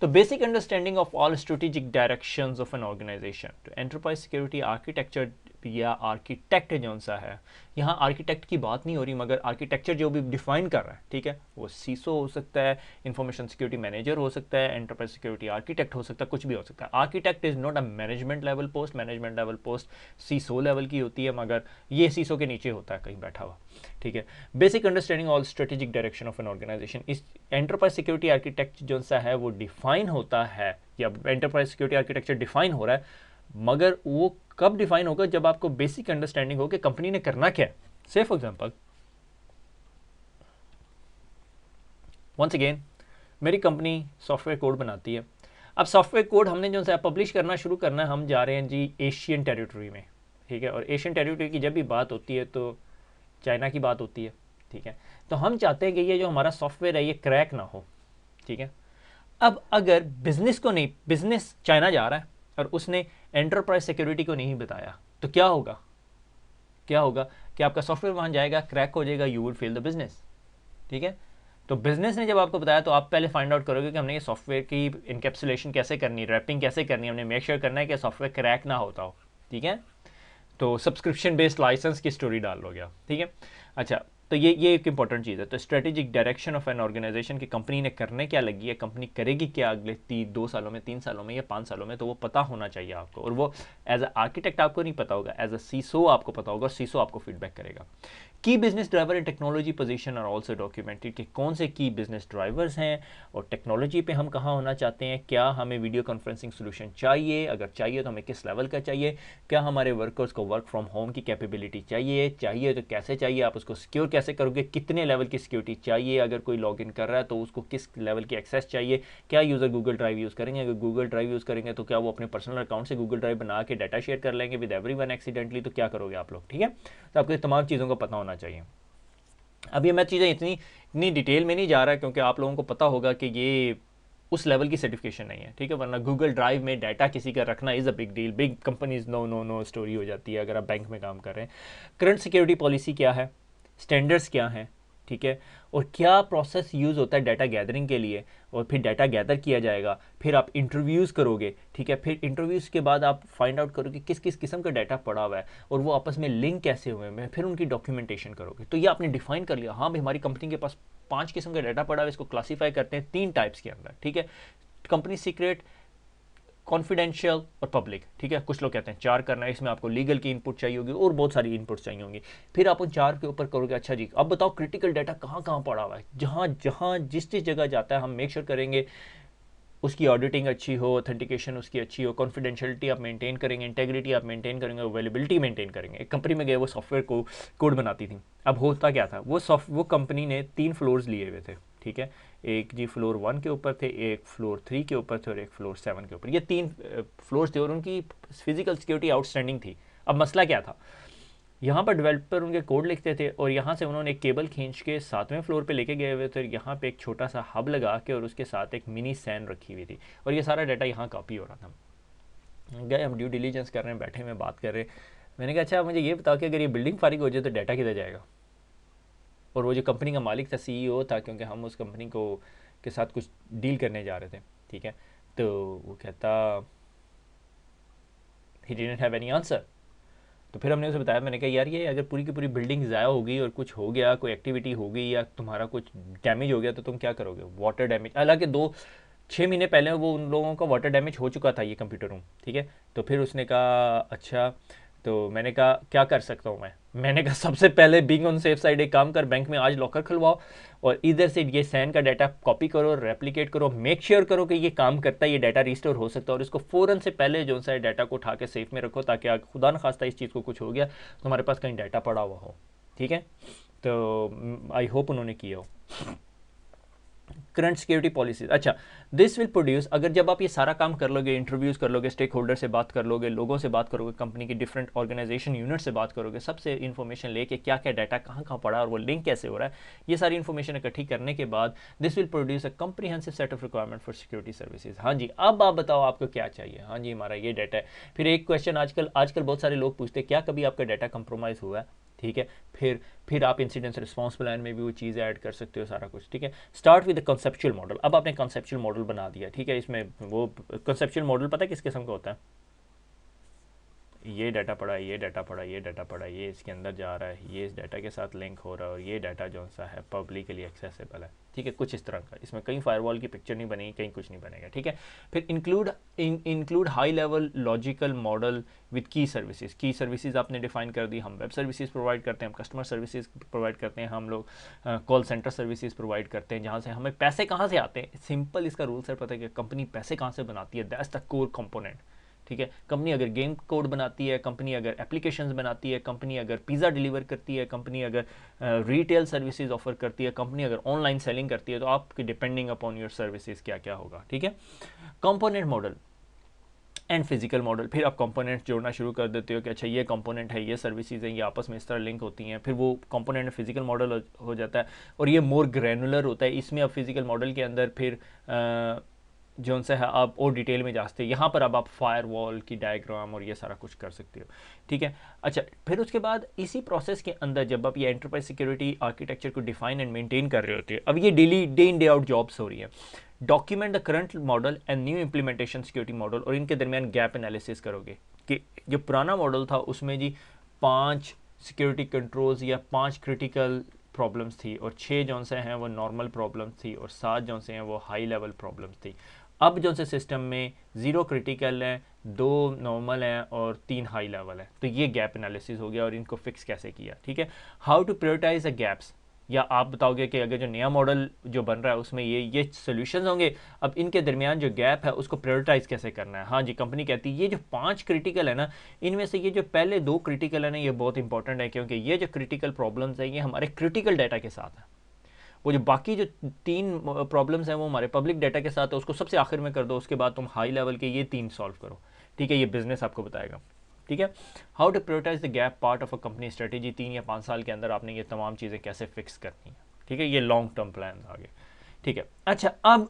तो basic understanding of all strategic directions of an organisation, तो एंटरप्राइज सिक्योरिटी आर्किटेक्चर या आर्किटेक्ट जो सा है, यहाँ आर्किटेक्ट की बात नहीं हो रही, मगर आर्किटेक्चर जो भी डिफाइन कर रहा है, ठीक है, वो सीसो हो सकता है, इंफॉर्मेशन सिक्योरिटी मैनेजर हो सकता है, एंटरप्राइज सिक्योरिटी आर्किटेक्ट हो सकता है, कुछ भी हो सकता है। Architect is not a management level post, management level post seesaw level की होती है, मगर ये सीसो के नीचे होता है कहीं बैठा हुआ। ठीक है, basic understanding all strategic direction of an organisation, इस एंटरप्राइज सिक्योरिटी आर्किटेक्ट जो सा है वो डिफाइन होता है, या एंटरप्राइज सिक्योरिटी आर्किटेक्चर डिफाइन हो रहा है, मगर वो कब डिफाइन होगा, जब आपको बेसिक अंडरस्टैंडिंग हो कि कंपनी ने करना क्या है। से फॉर एग्जांपल, वंस अगेन मेरी कंपनी सॉफ्टवेयर कोड बनाती है। अब सॉफ्टवेयर कोड हमने जो है पब्लिश करना शुरू करना है, हम जा रहे हैं जी एशियन टेरिटरी में। ठीक है, और एशियन टेरिटरी की जब भी बात होती है तो चाइना की बात होती है। ठीक है, तो हम चाहते हैं कि ये जो हमारा सॉफ्टवेयर है ये क्रैक ना हो। ठीक है, अब अगर बिजनेस को नहीं, बिजनेस चाइना जा रहा है और उसने एंटरप्राइज सिक्योरिटी को नहीं बताया, तो क्या होगा, क्या होगा कि आपका सॉफ्टवेयर वहां जाएगा, क्रैक हो जाएगा, you will fail the business. ठीक है, तो बिजनेस ने जब आपको बताया तो आप पहले फाइंड आउट करोगे कि हमने ये सॉफ्टवेयर की इनकैप्सुलेशन कैसे करनी है, रैपिंग कैसे करनी है, हमने मेक श्योर करना है कि सॉफ्टवेयर क्रैक ना होता हो। ठीक है, तो सब्सक्रिप्शन बेस्ड लाइसेंस की स्टोरी डाल लोगे आप। ठीक है, अच्छा, तो ये एक इंपॉर्टेंट चीज़ है। तो strategic direction of an organisation की कंपनी ने करने क्या लगी है, कंपनी करेगी क्या अगले 2 सालों में, 3 सालों में या 5 सालों में, तो वो पता होना चाहिए आपको। और वो एज अ आर्किटेक्ट आपको नहीं पता होगा, एज अ सीसो आपको पता होगा, और सीसो आपको फीडबैक करेगा। Key business driver and technology position are also documented, कि कौन से की बिजनेस ड्राइवर्स हैं और टेक्नोलॉजी पे हम कहाँ होना चाहते हैं, क्या हमें वीडियो कॉन्फ्रेंसिंग सोल्यूशन चाहिए, अगर चाहिए तो हमें किस लेवल का चाहिए, क्या हमारे वर्कर्स को वर्क फ्रॉम होम की कैपेबिलिटी चाहिए, चाहिए तो कैसे चाहिए, आप उसको सिक्योर कैसे करोगे, कितने लेवल की सिक्योरिटी चाहिए, अगर कोई लॉग इन कर रहा है तो उसको किस लेवल की एक्सेस चाहिए, क्या यूज़र गूगल ड्राइव यूज़ करेंगे, अगर गूगल ड्राइव यूज़ करेंगे तो क्या वो अपने पर्सनल अकाउंट से गूगल ड्राइव बना के डाटा शेयर कर लेंगे विद एवरीवन एक्सीडेंटली, तो क्या करोगे आप लोग। ठीक है, तो आपको तमाम चीज़ों को पता होना चाहिए। अब ये मैं चीज़ें इतनी डिटेल में नहीं जा रहा क्योंकि आप लोगों को पता होगा कि ये उस लेवल की सर्टिफिकेशन नहीं है। ठीक है, वरना गूगल ड्राइव में डाटा किसी का रखना is a big deal, big companies no no no story हो जाती है अगर आप बैंक में काम कर रहे हैं। करंट सिक्योरिटी पॉलिसी क्या है, स्टैंडर्ड्स क्या हैं, ठीक है, और क्या प्रोसेस यूज़ होता है डाटा गैदरिंग के लिए, और फिर डाटा गैदर किया जाएगा, फिर आप इंटरव्यूज़ करोगे। ठीक है, फिर इंटरव्यूज़ के बाद आप फाइंड आउट करोगे किस किस किस्म का डाटा पड़ा हुआ है और वो आपस में लिंक कैसे हुए हैं, फिर उनकी डॉक्यूमेंटेशन करोगे। तो ये आपने डिफाइन कर लिया, हाँ भाई हमारी कंपनी के पास 5 किस्म का डाटा पड़ा हुआ है, इसको क्लासीफाई करते हैं 3 टाइप्स के अंदर। ठीक है, कंपनी सीक्रेट, कॉन्फिडेंशियल और पब्लिक। ठीक है, कुछ लोग कहते हैं 4 करना है, इसमें आपको लीगल की इनपुट चाहिए होगी और बहुत सारी इनपुट चाहिए होंगी। फिर आप उन 4 के ऊपर करोगे, अच्छा जी अब बताओ क्रिटिकल डाटा कहाँ कहाँ पड़ा हुआ है, जहाँ जहाँ जिस जगह जाता है हम मेक श्योर करेंगे उसकी ऑडिटिंग अच्छी हो, ऑथेंटिकेशन उसकी अच्छी हो, कॉन्फिडेंशियलिटी आप मेंटेन करेंगे, इंटेग्रिटी आप मेंटेन करेंगे, अवेलेबिलिटी मेंटेन करेंगे। एक कंपनी में गए, वो सॉफ्टवेयर को कोड बनाती थी। अब होता क्या था, वो कंपनी ने 3 फ्लोर्स लिए हुए थे। ठीक है, एक जी फ्लोर 1 के ऊपर थे, एक फ्लोर 3 के ऊपर थे और एक फ्लोर 7 के ऊपर। ये 3 फ्लोर्स थे और उनकी फिजिकल सिक्योरिटी आउटस्टैंडिंग थी। अब मसला क्या था, यहाँ पर डेवलपर उनके कोड लिखते थे और यहाँ से उन्होंने एक केबल खींच के 7वें फ्लोर पे लेके गए हुए थे, यहाँ पे एक छोटा सा हब लगा के और उसके साथ एक मिनी सैन रखी हुई थी और ये सारा डाटा यहाँ कॉपी हो रहा था। गए हम ड्यू डिलीजेंस कर रहे हैं, बैठे में बात कर रहे हैं। मैंने कहा अच्छा मुझे ये बताओ कि अगर ये बिल्डिंग फारिग हो जाए तो डाटा किधर जाएगा। और वो जो कंपनी का मालिक था, CEO था, क्योंकि हम उस कंपनी को के साथ कुछ डील करने जा रहे थे, ठीक है, तो वो कहता he didn't have any answer. तो फिर हमने उसे बताया, मैंने कहा यार ये अगर पूरी की पूरी बिल्डिंग ज़ाया होगी और कुछ हो गया, कोई एक्टिविटी हो गई या तुम्हारा कुछ डैमेज हो गया तो तुम क्या करोगे। वाटर डैमेज, हालांकि 6 महीने पहले वो उन लोगों का वाटर डैमेज हो चुका था ये कंप्यूटर रूम, ठीक है। तो फिर उसने कहा अच्छा, तो मैंने कहा क्या कर सकता हूँ मैंने कहा सबसे पहले बीइंग ऑन सेफ साइड एक काम कर, बैंक में आज लॉकर खुलवाओ और इधर से ये सैन का डाटा कॉपी करो, रेप्लिकेट करो, मेक श्योर करो कि ये काम करता है, ये डाटा रिस्टोर हो सकता है और इसको फ़ौरन से पहले जो सा डाटा को उठा के सेफ में रखो ताकि अगर खुदा न खास्ता इस चीज़ को कुछ हो गया तो हमारे पास कहीं डाटा पड़ा हुआ हो, ठीक है। तो आई होप उन्होंने किया हो। करंट सिक्योरिटी पॉलिसीज, अच्छा दिस विल प्रोड्यूस, अगर जब आप ये सारा काम कर लोगे, इंटरव्यूज़ कर लोगे, स्टेक होल्डर से बात कर लोगे, लोगों से बात करोगे, कंपनी की डिफरेंट ऑर्गेनाइजेशन यूनिट से बात करोगे, सबसे इन्फॉर्मेशन लेके क्या क्या डाटा कहाँ कहाँ पड़ा और वो लिंक कैसे हो रहा है, ये सारी इन्फॉर्मेशन इकट्ठी करने के बाद this will produce a comprehensive set of requirement for security services. हाँ जी, अब आप बताओ आपको क्या चाहिए। हाँ जी, हमारा ये डाटा है। फिर एक क्वेश्चन आजकल बहुत सारे लोग पूछते हैं क्या कभी आपका डाटा कंप्रोमाइज़ हुआ है, ठीक है। फिर आप इंसिडेंस रिस्पॉन्स प्लान में भी वो चीज़ ऐड कर सकते हो, सारा कुछ, ठीक है। Start with the conceptual model. अब आपने कंसेप्चुअल मॉडल बना दिया, ठीक है। इसमें वो कंसेप्चुअल मॉडल पता है किस किस्म का होता है, ये डाटा पड़ा है, ये डाटा पड़ा है, ये डाटा पड़ा है, ये इसके अंदर जा रहा है, ये इस डाटा के साथ लिंक हो रहा है और ये डाटा जो सा है पब्लिकली एक्सेसिबल है, ठीक है, कुछ इस तरह का। इसमें कहीं फायरवॉल की पिक्चर नहीं बनेगी, कहीं कुछ नहीं बनेगा, ठीक है। फिर include high level logical model with की सर्विसेज। की सर्विसेज आपने डिफाइन कर दी, हम वेब सर्विसेज प्रोवाइड करते हैं, हम कस्टमर सर्विसेज प्रोवाइड करते हैं, हम लोग कॉल सेंटर सर्विसेज प्रोवाइड करते हैं, जहाँ से हमें पैसे कहाँ से आते हैं। सिंपल इसका रूल सर पता है कि कंपनी पैसे कहाँ से बनाती है, दैट्स द कोर कंपोनेंट, ठीक है। कंपनी अगर गेम कोड बनाती है, कंपनी अगर एप्लीकेशंस बनाती है, कंपनी अगर पिज़्ज़ा डिलीवर करती है, कंपनी अगर रिटेल सर्विसेज ऑफर करती है, कंपनी अगर ऑनलाइन सेलिंग करती है, तो आपकी डिपेंडिंग अपॉन योर सर्विसेज क्या क्या होगा, ठीक है। Component model and physical model, फिर आप कंपोनेंट जोड़ना शुरू कर देते हो कि अच्छा ये कंपोनेंट है, ये सर्विसेज हैं, ये आपस में इस तरह लिंक होती हैं, फिर वो कंपोनेंट फिजिकल मॉडल हो जाता है और ये मोर ग्रैनुलर होता है। इसमें अब फिजिकल मॉडल के अंदर फिर जो सा है आप और डिटेल में जा सकते हैं। यहाँ पर अब आप फायरवॉल की डायग्राम और ये सारा कुछ कर सकते हो, ठीक है। अच्छा, फिर उसके बाद इसी प्रोसेस के अंदर जब आप ये एंटरप्राइज सिक्योरिटी आर्किटेक्चर को डिफाइन एंड मेंटेन कर रहे होते हैं, अब ये daily day in day out jobs हो रही है। Document the current model and new implementation security model, और इनके दरमियान गैप एनालिसिस करोगे कि जो पुराना मॉडल था उसमें जी 5 सिक्योरिटी कंट्रोल्स या 5 क्रिटिकल प्रॉब्लम्स थी और 6 जो से हैं वो नॉर्मल प्रॉब्लम्स थी और 7 जो से हैं वो हाई लेवल प्रॉब्लम्स थी। अब जो से सिस्टम में 0 क्रिटिकल है, 2 नॉर्मल हैं और 3 हाई लेवल है। तो ये गैप एनालिसिस हो गया और इनको फिक्स कैसे किया, ठीक है। How to prioritise the gaps, या आप बताओगे कि अगर जो नया मॉडल जो बन रहा है उसमें ये सॉल्यूशंस होंगे, अब इनके दरमियान जो गैप है उसको प्रायोरिटाइज कैसे करना है। हाँ जी, कंपनी कहती है ये जो 5 क्रिटिकल है ना, इनमें से ये जो पहले 2 क्रिटिकल है ना, ये बहुत इंपॉर्टेंट है क्योंकि ये जो क्रिटिकल प्रॉब्लम्स है ये हमारे क्रिटिकल डाटा के साथ है। वो जो बाकी जो 3 प्रॉब्लम्स हैं वो हमारे पब्लिक डाटा के साथ है, उसको सबसे आखिर में कर दो, उसके बाद तुम हाई लेवल के ये 3 सॉल्व करो, ठीक है। ये बिजनेस आपको बताएगा, ठीक है। How to prioritise the gap part of a company strategy, 3 या 5 साल के अंदर आपने ये तमाम चीज़ें कैसे फिक्स करनी है, ठीक है। ये लॉन्ग टर्म प्लान आगे, ठीक है। अच्छा, अब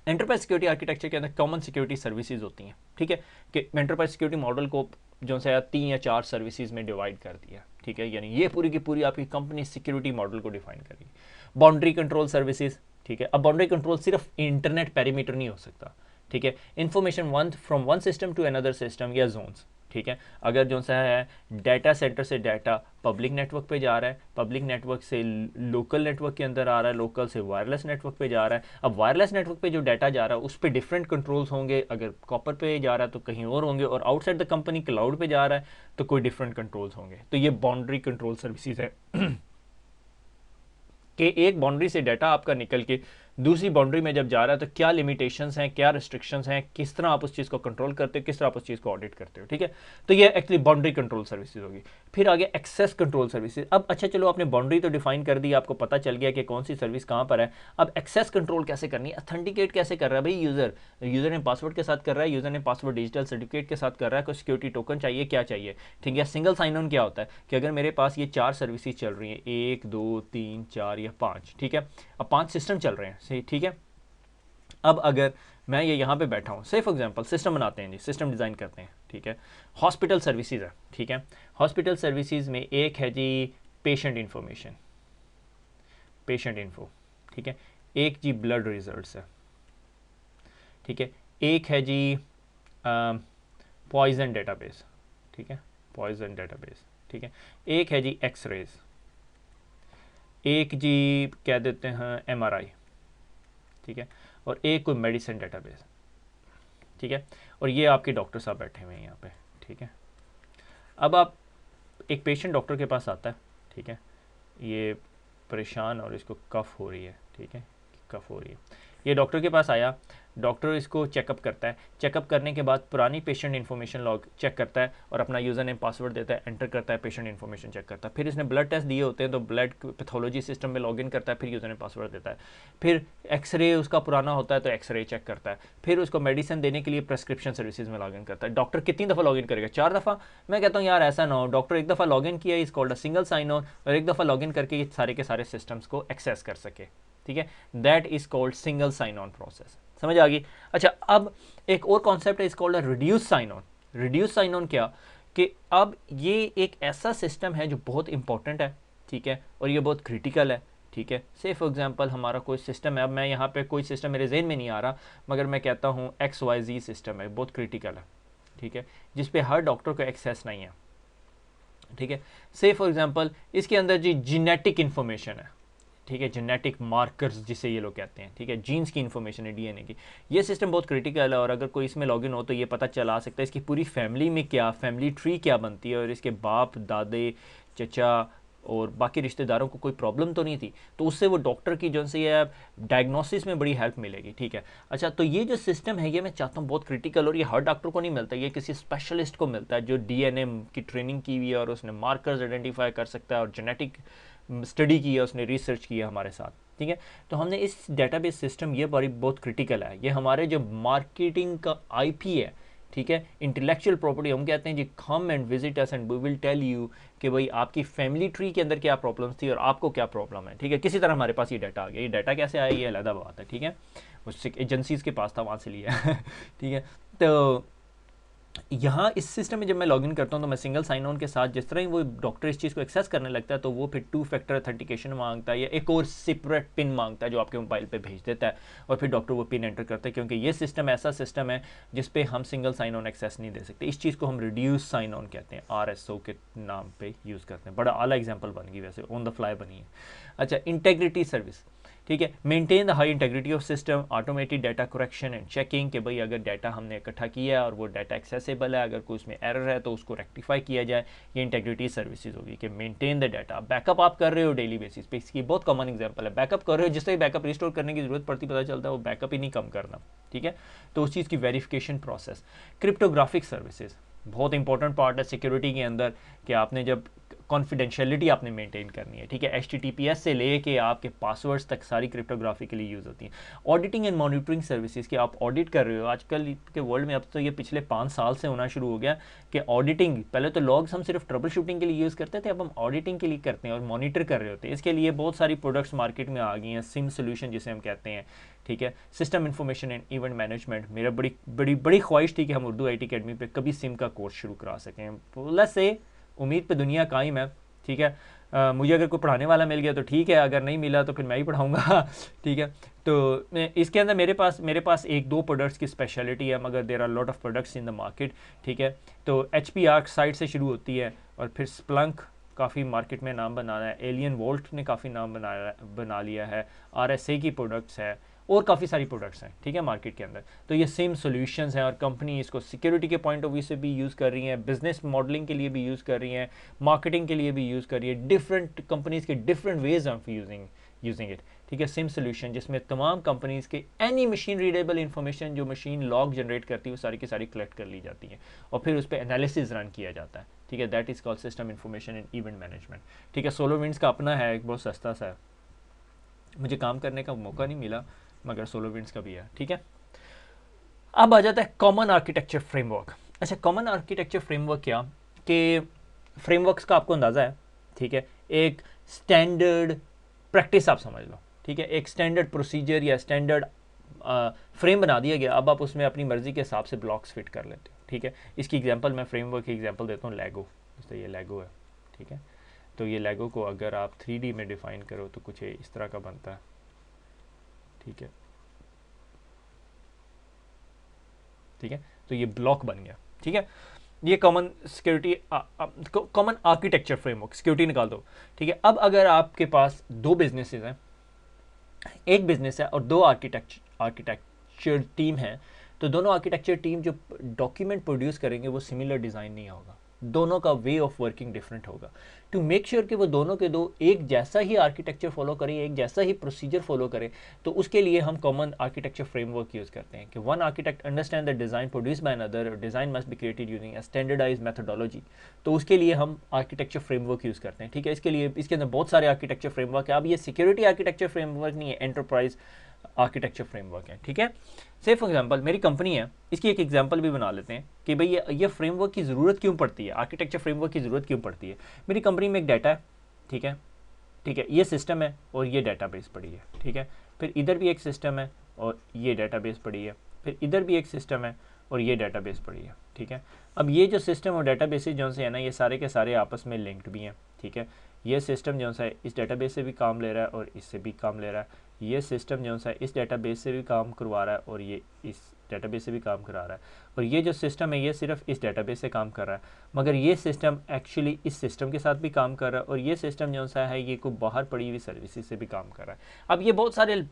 एंटरप्राइज सिक्योरिटी आर्किटेक्चर के अंदर कॉमन सिक्योरिटी सर्विसेज होती हैं, ठीक है, कि एंटरप्राइज सिक्योरिटी मॉडल को जो है 3 या 4 सर्विसेज में डिवाइड कर दिया, ठीक है। यानी ये पूरी की पूरी आपकी कंपनी सिक्योरिटी मॉडल को डिफाइन करेगी। बाउंड्री कंट्रोल सर्विसेज, ठीक है। अब बाउंड्री कंट्रोल सिर्फ इंटरनेट पेरीमीटर नहीं हो सकता, ठीक है। Information from one system to another system या जोन्स, ठीक है। अगर जो सा है डाटा सेंटर से डाटा पब्लिक नेटवर्क पे जा रहा है, पब्लिक नेटवर्क से लोकल नेटवर्क के अंदर आ रहा है, लोकल से वायरलेस नेटवर्क पे जा रहा है। अब वायरलेस नेटवर्क पे जो डाटा जा रहा है उस पर डिफरेंट कंट्रोल्स होंगे, अगर कॉपर पे जा रहा है तो कहीं और होंगे, और आउटसाइड द कंपनी क्लाउड पे जा रहा है तो कोई डिफरेंट कंट्रोल्स होंगे। तो ये बाउंड्री कंट्रोल सर्विसेज है कि एक बाउंड्री से डाटा आपका निकल के दूसरी बाउंड्री में जब जा रहा है तो क्या लिमिटेशंस हैं, क्या रिस्ट्रिक्शंस हैं, किस तरह आप उस चीज़ को कंट्रोल करते हो, किस तरह आप उस चीज़ को ऑडिट करते हो, ठीक है। तो ये एक्चुअली बाउंड्री कंट्रोल सर्विसेज होगी। फिर आगे एक्सेस कंट्रोल सर्विसेज। अब अच्छा चलो आपने बाउंड्री तो डिफाइन कर दी, आपको पता चल गया कि कौन सी सर्विस कहाँ पर है। अब एक्सेस कंट्रोल कैसे करनी है, अथेंटिकेट कैसे कर रहा है भाई यूज़र ने पासवर्ड के साथ कर रहा है, यूज़र ने पासवर्ड डिजिटल सर्टिफिकेट के साथ कर रहा है, कोई सिक्योरिटी टोकन चाहिए, क्या चाहिए, ठीक है। सिंगल साइन ऑन क्या होता है कि अगर मेरे पास ये 4 सर्विसेज चल रही हैं, 1 2 3 4 या 5, ठीक है, अब 5 सिस्टम चल रहे हैं सही, ठीक है। अब अगर मैं ये यहाँ पे बैठा हूँ, से फॉर एग्जांपल सिस्टम बनाते हैं जी, सिस्टम डिज़ाइन करते हैं, ठीक है। हॉस्पिटल सर्विसेज है, ठीक है। हॉस्पिटल सर्विसेज में एक है जी पेशेंट इंफॉर्मेशन, पेशेंट इन्फो, ठीक है। एक जी ब्लड रिजल्ट्स है, ठीक है। एक है जी पॉइजन डेटाबेस, ठीक है, पॉइजन डेटाबेस, ठीक है। एक है जी एक्सरेज, एक जी क्या देते हैं एमआरआई, ठीक है, और एक कोई मेडिसिन डेटाबेस, ठीक है। और ये आपके डॉक्टर साहब बैठे हुए हैं यहाँ पे, ठीक है। अब आप एक पेशेंट डॉक्टर के पास आता है, ठीक है, ये परेशान और इसको कफ हो रही है, ठीक है, कफ हो रही है, ये डॉक्टर के पास आया, डॉक्टर इसको चेकअप करता है, चेकअप करने के बाद पुरानी पेशेंट इन्फॉर्मेशन लॉग चेक करता है और अपना यूज़र नेम पासवर्ड देता है, एंटर करता है, पेशेंट इन्फॉर्मेशन चेक करता है। फिर इसने ब्लड टेस्ट दिए होते हैं तो ब्लड पैथोलॉजी सिस्टम में लॉगिन करता है, फिर यूज़र नेम पासवर्ड देता है। फिर एक्सरे उसका पुराना होता है तो एक्सरे चेक करता है, फिर उसको मेडिसिन देने के लिए प्रेस्क्रिप्शन सर्विसेज में लॉगिन करता है। डॉक्टर कितनी दफ़ा लॉगिन करेगा, 4 दफ़ा। मैं कहता हूँ यार ऐसा ना हो, डॉक्टर एक दफ़ा लॉगिन किया is called a single sign on, और एक दफ़ा लॉगिन करके ये सारे के सारे सिस्टम्स को एक्सेस कर सके, ठीक है। That is called single sign on process, समझ आ गई। अच्छा, अब एक और कॉन्सेप्ट है, is called reduce sign on. Reduce sign on क्या कि अब ये एक ऐसा सिस्टम है जो बहुत इंपॉर्टेंट है, ठीक है, और ये बहुत क्रिटिकल है, ठीक है। से फॉर एग्जांपल हमारा कोई सिस्टम है, अब मैं यहाँ पे कोई सिस्टम मेरे जहन में नहीं आ रहा, मगर मैं कहता हूँ XYZ सिस्टम है, बहुत क्रिटिकल है, ठीक है, जिस पे हर डॉक्टर को एक्सेस नहीं है, ठीक है। से फॉर एग्जांपल इसके अंदर जी जेनेटिक इन्फॉर्मेशन है, ठीक है, जेनेटिक मार्कर्स जिसे ये लोग कहते हैं, ठीक है, जीन्स की इन्फॉर्मेशन है, डीएनए की। ये सिस्टम बहुत क्रिटिकल है और अगर कोई इसमें लॉगिन हो तो ये पता चला सकता है इसकी पूरी फैमिली में क्या, फैमिली ट्री क्या बनती है और इसके बाप दादे चचा और बाकी रिश्तेदारों को कोई प्रॉब्लम तो नहीं थी, तो उससे वो डॉक्टर की जो से डायग्नोसिस में बड़ी हेल्प मिलेगी, ठीक है। अच्छा, तो ये जो सिस्टम है ये मैं चाहता हूँ बहुत क्रिटिकल, और ये हर डॉक्टर को नहीं मिलता, ये किसी स्पेशलिस्ट को मिलता है जो डीएनए की ट्रेनिंग की हुई है और उसने मार्कर्स आइडेंटिफाई कर सकता है और जेनेटिक स्टडी की है, उसने रिसर्च किया हमारे साथ, ठीक है। तो हमने इस डेटाबेस सिस्टम, ये बड़ी बहुत क्रिटिकल है, ये हमारे जो मार्केटिंग का आईपी है, ठीक है, इंटेलेक्चुअल प्रॉपर्टी। हम कहते हैं जी come and visit us and we will tell you कि भाई आपकी फैमिली ट्री के अंदर क्या प्रॉब्लम्स थी और आपको क्या प्रॉब्लम है, ठीक है। किसी तरह हमारे पास ये डाटा आ गया, ये डाटा कैसे आया ये अलग बात है, ठीक है, उससे एजेंसीज के पास था, वहाँ से लिया ठीक है। तो यहाँ इस सिस्टम में जब मैं लॉगिन करता हूँ तो मैं सिंगल साइन ऑन के साथ जिस तरह ही वो डॉक्टर इस चीज़ को एक्सेस करने लगता है तो वो फिर 2 फैक्टर ऑथेंटिकेशन मांगता है या एक और सेपरेट पिन मांगता है जो आपके मोबाइल पे भेज देता है, और फिर डॉक्टर वो पिन एंटर करता है, क्योंकि ये सिस्टम ऐसा सिस्टम है जिस पे हम सिंगल साइन ऑन एक्सेस नहीं दे सकते। इस चीज़ को हम रिड्यूस साइन ऑन कहते हैं, RSO के नाम पर यूज़ करते हैं। बड़ा आला एग्जाम्पल बन गई, वैसे ऑन द फ्लाई बनी है। अच्छा, इंटेग्रिटी सर्विस, ठीक है, maintain the high integrity of system, automated data correction and checking, कि भाई अगर डाटा हमने इकट्ठा किया है और वो डाटा एक्सेसिबल है, अगर कोई उसमें एरर है तो उसको रेक्टिफाई किया जाए, ये इंटेग्रिटी सर्विसेज होगी। कि मेंटेन द डाटा, बैकअप आप कर रहे हो डेली बेसिस पे, इसकी बहुत कॉमन एग्जांपल है, बैकअप कर रहे हो, जिससे बैकअप रिस्टोर करने की जरूरत पड़ती पता चलता है वो बैकअप ही नहीं कम करना, ठीक है, तो उस चीज़ की वेरिफिकेशन प्रोसेस। क्रिप्टोग्राफिक सर्विसेज बहुत इंपॉर्टेंट पार्ट है सिक्योरिटी के अंदर, कि आपने जब कॉन्फिडेंशियलिटी आपने मेंटेन करनी है, ठीक है, HTTPS से लेके आपके पासवर्ड्स तक सारी क्रिप्टोग्राफी के लिए यूज़ होती हैं। ऑडिटिंग एंड मॉनिटरिंग सर्विसेज, कि आप ऑडिट कर रहे हो, आजकल के वर्ल्ड में अब तो ये पिछले 5 साल से होना शुरू हो गया कि ऑडिटिंग, पहले तो लॉग्स हम सिर्फ ट्रबल शूटिंग के लिए यूज़ करते थे, अब हम ऑडिटिंग के लिए करते हैं और मॉनिटर कर रहे होते हैं। इसके लिए बहुत सारी प्रोडक्ट्स मार्केट में आ गई हैं, सिम सोल्यूशन जिसे हम कहते हैं, ठीक है, system information and event management. मेरा बड़ी बड़ी बड़ी ख्वाहिश थी कि हम उर्दू IT अकेडमी पे कभी सिम का कोर्स शुरू करा सकें, प्लस से उम्मीद पे दुनिया कायम है, ठीक है। मुझे अगर कोई पढ़ाने वाला मिल गया तो ठीक है, अगर नहीं मिला तो फिर मैं ही पढ़ाऊँगा ठीक है। तो इसके अंदर मेरे पास 1-2 प्रोडक्ट्स की स्पेशलिटी है, मगर there are lot of products in the market, ठीक है। तो HP आर्क साइट से शुरू होती है और फिर स्प्लंक काफ़ी मार्केट में नाम बनाना है, एलियन वोल्ट ने काफ़ी नाम बना लिया है, RSA की प्रोडक्ट्स है और काफ़ी सारी प्रोडक्ट्स हैं, ठीक है, मार्केट के अंदर। तो ये सेम सॉल्यूशंस हैं और कंपनी इसको सिक्योरिटी के पॉइंट ऑफ व्यू से भी यूज़ कर रही हैं, बिजनेस मॉडलिंग के लिए भी यूज़ कर रही हैं, मार्केटिंग के लिए भी यूज़ कर रही है। डिफरेंट कंपनीज के different ways of using it, ठीक है, सिम सोल्यूशन, जिसमें तमाम कंपनीज़ के एनी मशीन रीडेबल इंफॉर्मेशन जो मशीन लॉग जनरेट करती है वो सारी की सारी कलेक्ट कर ली जाती है और फिर उस पर एनालिसिस रन किया जाता है। ठीक है, that is called system information and event management. ठीक है, सोलरविंड्स का अपना है, एक बहुत सस्ता सा है, मुझे काम करने का मौका नहीं मिला, मगर सोलरविंड्स का भी है। ठीक है, अब आ जाता है कॉमन आर्किटेक्चर फ्रेमवर्क। अच्छा, कॉमन आर्किटेक्चर फ्रेमवर्क क्या, कि फ्रेमवर्क्स का आपको अंदाज़ा है। ठीक है, एक स्टैंडर्ड प्रैक्टिस आप समझ लो। ठीक है, एक स्टैंडर्ड प्रोसीजर या स्टैंडर्ड फ्रेम बना दिया गया, अब आप उसमें अपनी मर्ज़ी के हिसाब से ब्लॉक्स फिट कर लेते हो। ठीक है, इसकी एग्जांपल मैं फ्रेमवर्क की एग्जांपल देता हूँ, लेगो। तो ये लेगो है। ठीक है, तो ये लेगो को अगर आप 3D में डिफ़ाइन करो तो कुछ इस तरह का बनता है। ठीक है, ठीक है, तो ये ब्लॉक बन गया। ठीक है, ये common security common architecture framework, security निकाल दो। ठीक है, अब अगर आपके पास दो बिजनेसेस हैं, एक बिजनेस है और दो आर्किटेक्चर टीम है, तो दोनों आर्किटेक्चर टीम जो डॉक्यूमेंट प्रोड्यूस करेंगे वो सिमिलर डिज़ाइन नहीं होगा, दोनों का वे ऑफ वर्किंग डिफरेंट होगा। टू मेक श्योर कि वो दोनों के दो एक जैसा ही आर्किटेक्चर फॉलो करें, एक जैसा ही प्रोसीजर फॉलो करें, तो उसके लिए हम कॉमन आर्किटेक्चर फ्रेमवर्क यूज़ करते हैं कि one architect understand the design produce by another, design must be created using a standardised methodology. तो उसके लिए हम आर्किटेक्चर फ्रेमवर्क यूज़ करते हैं। ठीक है, इसके लिए इसके अंदर बहुत सारे आर्किटेक्चर फ्रेमवर्क है। अब ये सिक्योरिटी आर्किटेक्चर फ्रेमवर्क नहीं है, एंटरप्राइज आर्किटेक्चर फ्रेमवर्क है। ठीक है, से फॉर एग्जांपल मेरी कंपनी है, इसकी एक एग्जांपल भी बना लेते हैं कि भाई ये फ्रेमवर्क की ज़रूरत क्यों पड़ती है, आर्किटेक्चर फ्रेमवर्क की ज़रूरत क्यों पड़ती है। मेरी कंपनी में एक डाटा है। ठीक है, ठीक है, ये सिस्टम है और ये डाटाबेस पड़ी है। ठीक है, फिर इधर भी एक सिस्टम है और ये डाटाबेस पड़ी है, फिर इधर भी एक सिस्टम है और ये डाटाबेस पड़ी है। ठीक है, अब ये जो सिस्टम और डाटाबेसेस जो से है ना, ये सारे के सारे आपस में लिंक्ड भी हैं। ठीक है, ये सिस्टम जो सा है इस डाटाबेस से भी काम ले रहा है और इससे भी काम ले रहा है, ये सिस्टम जो सा है इस डाटाबेस से भी काम करवा रहा है और ये इस डाटाबेस से भी काम करा रहा है, और ये जो सिस्टम है ये सिर्फ इस डाटाबेस से काम कर रहा है, मगर ये सिस्टम एक्चुअली इस सिस्टम के साथ भी काम कर रहा है, और ये सिस्टम जो सा है ये को बाहर पड़ी हुई सर्विसेज से भी काम कर रहा है। अब ये बहुत सारे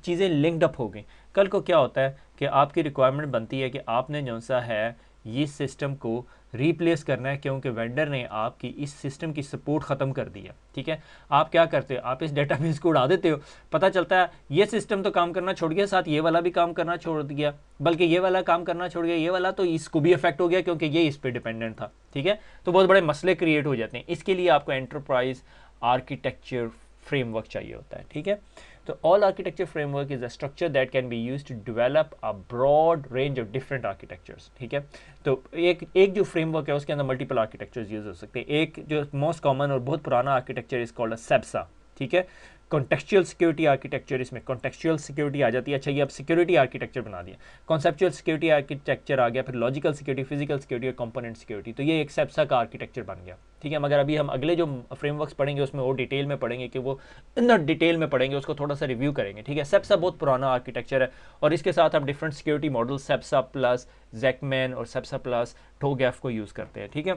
चीज़ें लिंक्ड अप हो गई। कल को क्या होता है कि आपकी रिक्वायरमेंट बनती है कि आपने जो सा है ये सिस्टम को रिप्लेस करना है, क्योंकि वेंडर ने आपकी इस सिस्टम की सपोर्ट ख़त्म कर दी है। ठीक है, आप क्या करते हो, आप इस डेटाबेस को उड़ा देते हो, पता चलता है ये सिस्टम तो काम करना छोड़ गया, साथ ये वाला भी काम करना छोड़ दिया, बल्कि ये वाला काम करना छोड़ गया, ये वाला तो इसको भी अफेक्ट हो गया क्योंकि ये इस पर डिपेंडेंट था। ठीक है, तो बहुत बड़े मसले क्रिएट हो जाते हैं। इसके लिए आपको एंटरप्राइज आर्किटेक्चर फ्रेमवर्क चाहिए होता है। ठीक है, तो all architecture framework is a structure that can be used to develop a broad range of different architectures। ठीक है, तो एक जो फ्रेमवर्क है उसके अंदर मल्टीपल आर्किटेक्चर्स यूज हो सकते हैं। एक जो मोस्ट कॉमन और बहुत पुराना आर्किटेक्चर इज कॉल्ड सेप्सा। ठीक है, कॉन्टेक्चुअल सिक्योरिटी आर्किटेक्चर, इसमें कॉन्टेक्चुअल सिक्योरिटी आ जाती है। अच्छा, ये अब सिक्योरिटी आर्किटेक्चर बना दिया, कॉन्सेप्चुअल सिक्योरिटी आर्किटेक्चर आ गया, फिर लॉजिकल सिक्योरिटी, फिजिकल सिक्योरिटी और कंपोनेंट सिक्योरिटी, तो ये एक सेप्सा का आर्किटेक्चर बन गया। ठीक है, मगर अभी हम अगले जो फ्रेमवर्क्स पढ़ेंगे उसमें और डिटेल में पढ़ेंगे कि वो डिटेल में पढ़ेंगे, उसको थोड़ा सा रिव्यू करेंगे। ठीक है, सेप्सा बहुत पुराना आर्किटेक्चर है और इसके साथ हम different security model SABSA plus Zachman और सेप्सा प्लस टोगैफ को यूज़ करते हैं। ठीक है,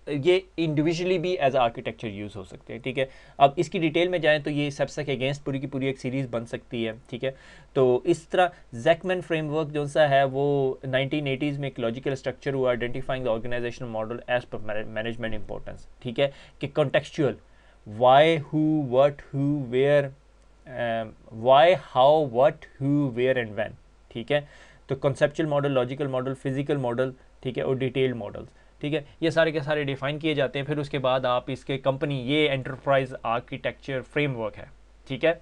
ये इंडिविजुअली भी एज आर्किटेक्चर यूज़ हो सकते हैं। ठीक है, अब इसकी डिटेल में जाएं तो ये सेप्सा के अगेंस्ट पूरी की पूरी एक सीरीज़ बन सकती है। ठीक है, तो इस तरह जैकमैन फ्रेमवर्क जो सा है वो 1980s में एक लॉजिकल स्ट्रक्चर हुआ, identifying the organisational model as per management importance. ठीक है, कि contextual why who what who where, why how what who where and when. ठीक है, तो conceptual model, logical model, physical model, ठीक है, और डिटेल्ड मॉडल्स। ठीक है, ये सारे के सारे डिफाइन किए जाते हैं। फिर उसके बाद आप इसके कंपनी, ये एंटरप्राइज आर्किटेक्चर फ्रेमवर्क है। ठीक है,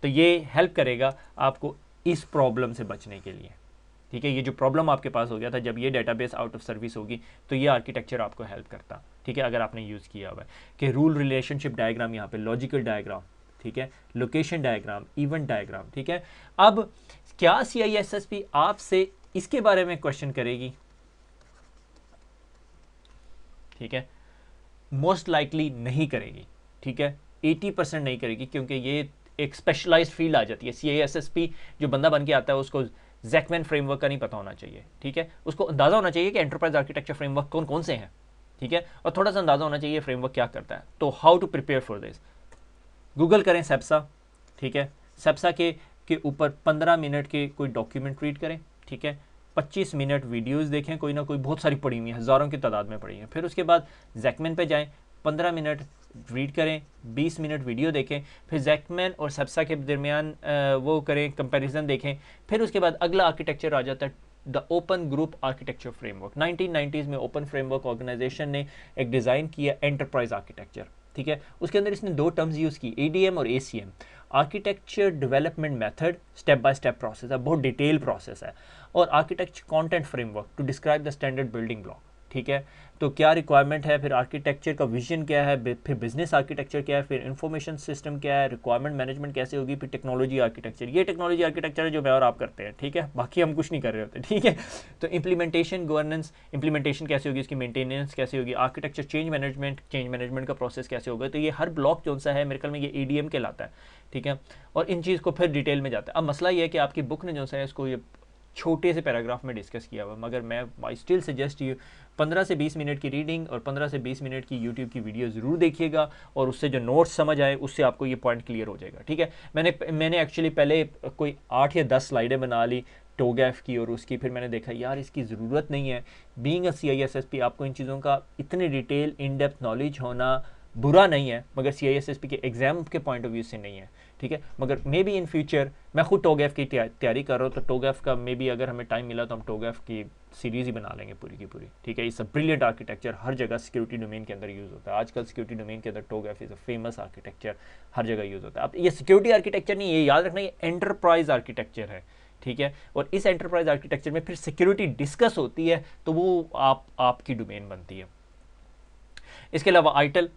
तो ये हेल्प करेगा आपको इस प्रॉब्लम से बचने के लिए। ठीक है, ये जो प्रॉब्लम आपके पास हो गया था जब ये डेटाबेस आउट ऑफ सर्विस होगी, तो ये आर्किटेक्चर आपको हेल्प करता। ठीक है, अगर आपने यूज़ किया हुआ है कि रूल रिलेशनशिप डायग्राम, यहाँ पे लॉजिकल डायग्राम, ठीक है, लोकेशन डायग्राम, इवेंट डायग्राम। ठीक है, अब क्या CISSP आपसे इसके बारे में क्वेश्चन करेगी? ठीक है, मोस्ट लाइकली नहीं करेगी। ठीक है, 80% नहीं करेगी, क्योंकि ये एक स्पेशलाइज्ड फील्ड आ जाती है। CISSP जो बंदा बन के आता है उसको जैकमैन फ्रेमवर्क का नहीं पता होना चाहिए। ठीक है, उसको अंदाज़ा होना चाहिए कि एंटरप्राइज आर्किटेक्चर फ्रेमवर्क कौन कौन से हैं। ठीक है, और थोड़ा सा अंदाज़ा होना चाहिए फ्रेमवर्क क्या करता है। तो how to prepare for this, Google करें सेप्सा। ठीक है, सेप्सा के ऊपर 15 मिनट के कोई डॉक्यूमेंट रीड करें। ठीक है, 25 मिनट वीडियोस देखें, कोई ना कोई, बहुत सारी पड़ी हुई हैं, हज़ारों की तादाद में पड़ी हैं। फिर उसके बाद जैकमैन पे जाएं, 15 मिनट रीड करें, 20 मिनट वीडियो देखें, फिर जैकमैन और सबसा के दरमियान वो करें, कंपैरिजन देखें। फिर उसके बाद अगला आर्किटेक्चर आ जाता है the open group architecture framework. 1990s में ओपन फ्रेमवर्क ऑर्गेनाइजेशन ने एक डिज़ाइन किया एंटरप्राइज आर्किटेक्चर, ठीक है। उसके अंदर इसने दो टर्म्स यूज़ की, ADM और ACM, architecture development method, step by step process है, बहुत डिटेल प्रोसेस है, और architecture content framework to describe the standard building block, ठीक है। तो क्या रिक्वायरमेंट है, फिर आर्किटेक्चर का विजन क्या है, फिर बिजनेस आर्किटेक्चर क्या है, फिर इंफॉर्मेशन सिस्टम क्या है, रिक्वायरमेंट मैनेजमेंट कैसे होगी, फिर टेक्नोलॉजी आर्किटेक्चर। ये टेक्नोलॉजी आर्किटेक्चर है जो मैं और आप करते हैं, ठीक है, बाकी हम कुछ नहीं कर रहे होते, ठीक है। तो इंप्लीमेंटेशन, गवर्नेंस, इंप्लीमेंटेशन कैसे होगी, इसकी मेंटेनेंस कैसे होगी, आर्किटेक्चर चेंज मैनेजमेंट का प्रोसेस कैसे होगा। तो ये हर ब्लॉक जो सा है मेरे ख्याल में ये ADM कहलाता है, ठीक है। और इन चीज़ को फिर डिटेल में जाता है। अब मसला ये है कि आपकी बुक ने जो सा है इसको ये छोटे से पैराग्राफ में डिस्कस किया हुआ, मगर मैं आई स्टिल सजेस्ट यू 15 से 20 मिनट की रीडिंग और 15 से 20 मिनट की यूट्यूब की वीडियो ज़रूर देखिएगा, और उससे जो नोट्स समझ आए उससे आपको ये पॉइंट क्लियर हो जाएगा, ठीक है। मैंने एक्चुअली पहले कोई 8 या 10 स्लाइडें बना ली टोगैफ की और उसकी, फिर मैंने देखा यार इसकी ज़रूरत नहीं है। बीइंग अ CISSP आपको इन चीज़ों का इतने डिटेल इन डेप्थ नॉलेज होना बुरा नहीं है, मगर CISSP के एग्ज़ाम के पॉइंट ऑफ व्यू से नहीं है, ठीक है। मगर मे बी इन फ्यूचर मैं खुद टोगैफ की तैयारी कर रहा हूँ, तो टोगैफ का मे बी अगर हमें टाइम मिला तो हम टोगैफ की सीरीज़ ही बना लेंगे पूरी की पूरी, ठीक है। इट्स अ ब्रिलियंट आर्किटेक्चर, हर जगह सिक्योरिटी डोमेन के अंदर यूज़ होता है आजकल। सिक्योरिटी डोमेन के अंदर टोगैफ इज़ अ फेमस आर्किटेक्चर, हर जगह यूज़ होता है। अब ये सिक्योरिटी आर्किटेक्चर नहीं, ये याद रखना ये एंटरप्राइज आर्किटेक्चर है, ठीक है। और इस एंटरप्राइज आर्किटेक्चर में फिर सिक्योरिटी डिस्कस होती है, तो वो आपकी डोमेन बनती है। इसके अलावा itel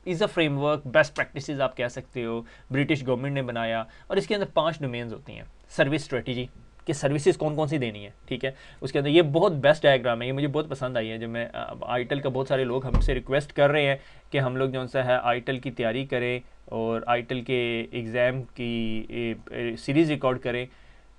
is a framework, best practices आप कह सकते हो, ब्रिटिश गवर्नमेंट ने बनाया, और इसके अंदर 5 डोमेन्स होती हैं। सर्विस स्ट्रेटजी कि सर्विसेज कौन कौन सी देनी है, ठीक है। उसके अंदर ये बहुत बेस्ट डायग्राम है, ये मुझे बहुत पसंद आई है। जब मैं आईटल का बहुत सारे लोग हमसे रिक्वेस्ट कर रहे हैं कि हम लोग जो सा है आईटल की तैयारी करें और आईटल के एग्ज़ाम की सीरीज़ रिकॉर्ड करें।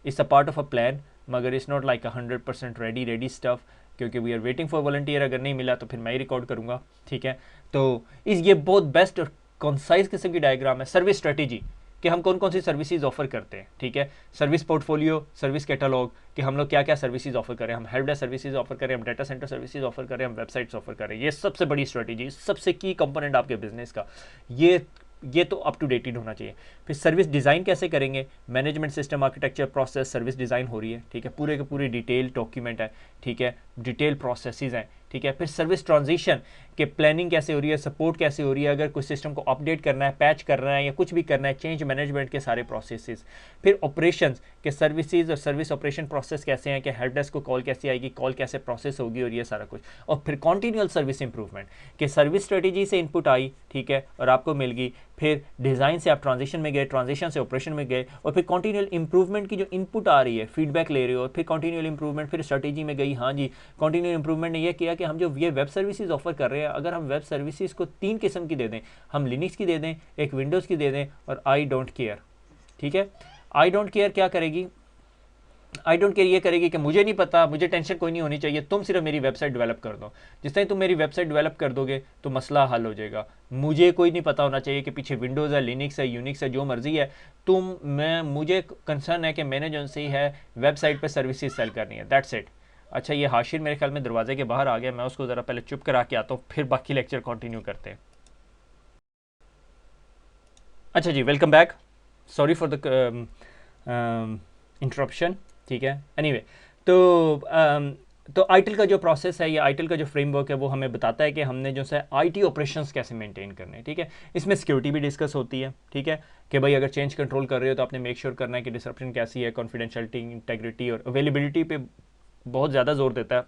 It's a part of a plan, मगर it's not like 100% ready stuff, क्योंकि we are waiting for volunteer. अगर नहीं मिला तो फिर मैं ही रिकॉर्ड करूँगा, ठीक है। तो ये बहुत बेस्ट और कॉन्साइज किस्म की डायग्राम है। सर्विस स्ट्रेटेजी कि हम कौन कौन सी सर्विसेज ऑफर करते हैं, ठीक है। सर्विस पोर्टफोलियो, सर्विस कैटलॉग कि हम लोग क्या क्या सर्विसेज ऑफर करें, हम हेल्प डेस्क सर्विसेज ऑफर करें, हम डाटा सेंटर सर्विसेज ऑफर करें, हम वेबसाइट्स ऑफर करें। ये सबसे बड़ी स्ट्रेटेजी, सबसे की कंपोनेंट आपके बिजनेस का, ये तो अप टू डेटेड होना चाहिए। फिर सर्विस डिज़ाइन कैसे करेंगे, management system architecture process service design हो रही है, ठीक है, पूरे के पूरे डिटेल डॉक्यूमेंट है, ठीक है, डिटेल प्रोसेसेस हैं, ठीक है। फिर सर्विस ट्रांजिशन के प्लानिंग कैसे हो रही है, सपोर्ट कैसे हो रही है, अगर कोई सिस्टम को अपडेट करना है, पैच करना है या कुछ भी करना है, चेंज मैनेजमेंट के सारे प्रोसेसेस। फिर ऑपरेशंस के सर्विसेज और सर्विस ऑपरेशन प्रोसेस कैसे हैं, कि हेल्प डेस्क को कॉल कैसे आएगी, कॉल कैसे प्रोसेस होगी, और ये सारा कुछ। और फिर कॉन्टिन्यूअल सर्विस इंप्रूवमेंट कि सर्विस स्ट्रेटेजी से इनपुट आई, ठीक है, और आपको मिल गई, फिर डिज़ाइन से आप ट्रांजिशन में गए, ट्रांजिशन से ऑपरेशन में गए, और फिर कॉन्टिन्यूअल इंप्रूवमेंट की जो इनपुट आ रही है, फीडबैक ले रहे हो, और फिर कॉन्टिन्यूअल इंप्रूवमेंट, फिर स्ट्रेटेजी में गई। हाँ जी, कॉन्टिन्यूअल इंप्रूवमेंट ने यह किया कि हम जो ये वेब सर्विसेज ऑफर कर रहे हैं, अगर हम वेब सर्विसेज को 3 किस्म की दे दें, हम लिनक्स की दे दें, एक विंडोज़ की दे दें, और आई डोंट केयर, ठीक है। आई डोंट केयर क्या करेगी, आई डोंट केयर ये करेगी कि मुझे नहीं पता, मुझे टेंशन कोई नहीं होनी चाहिए, तुम सिर्फ मेरी वेबसाइट डेवलप कर दो। जिस तरह तुम मेरी वेबसाइट डेवलप कर दोगे तो मसला हल हो जाएगा। मुझे कोई नहीं पता होना चाहिए कि पीछे विंडोज़ है, लिनक्स है, यूनिक्स है, जो मर्जी है, मुझे कंसर्न है कि मैंने जो सी है वेबसाइट पर सर्विसेज सेल करनी है, दैट्स इट। अच्छा, ये हाशिर मेरे ख्याल में दरवाजे के बाहर आ गया, मैं उसको ज़रा पहले चुप करा के आता हूँ, फिर बाकी लेक्चर कंटिन्यू करते हैं। अच्छा जी, welcome back, sorry for the interruption, ठीक है। एनीवे, तो आईटिल का जो प्रोसेस है, या आईटिल का जो फ्रेमवर्क है, वो हमें बताता है कि हमने जो है आईटी ऑपरेशंस कैसे मेंटेन करने हैं, ठीक है। इसमें सिक्योरिटी भी डिस्कस होती है, ठीक है, कि भाई अगर चेंज कंट्रोल कर रहे हो तो आपने मेक श्योर करना है कि डिसरप्शन कैसी है, कॉन्फिडेंशियलिटी, इंटेग्रिटी और अवेलेबिलिटी पे बहुत ज़्यादा जोर देता है।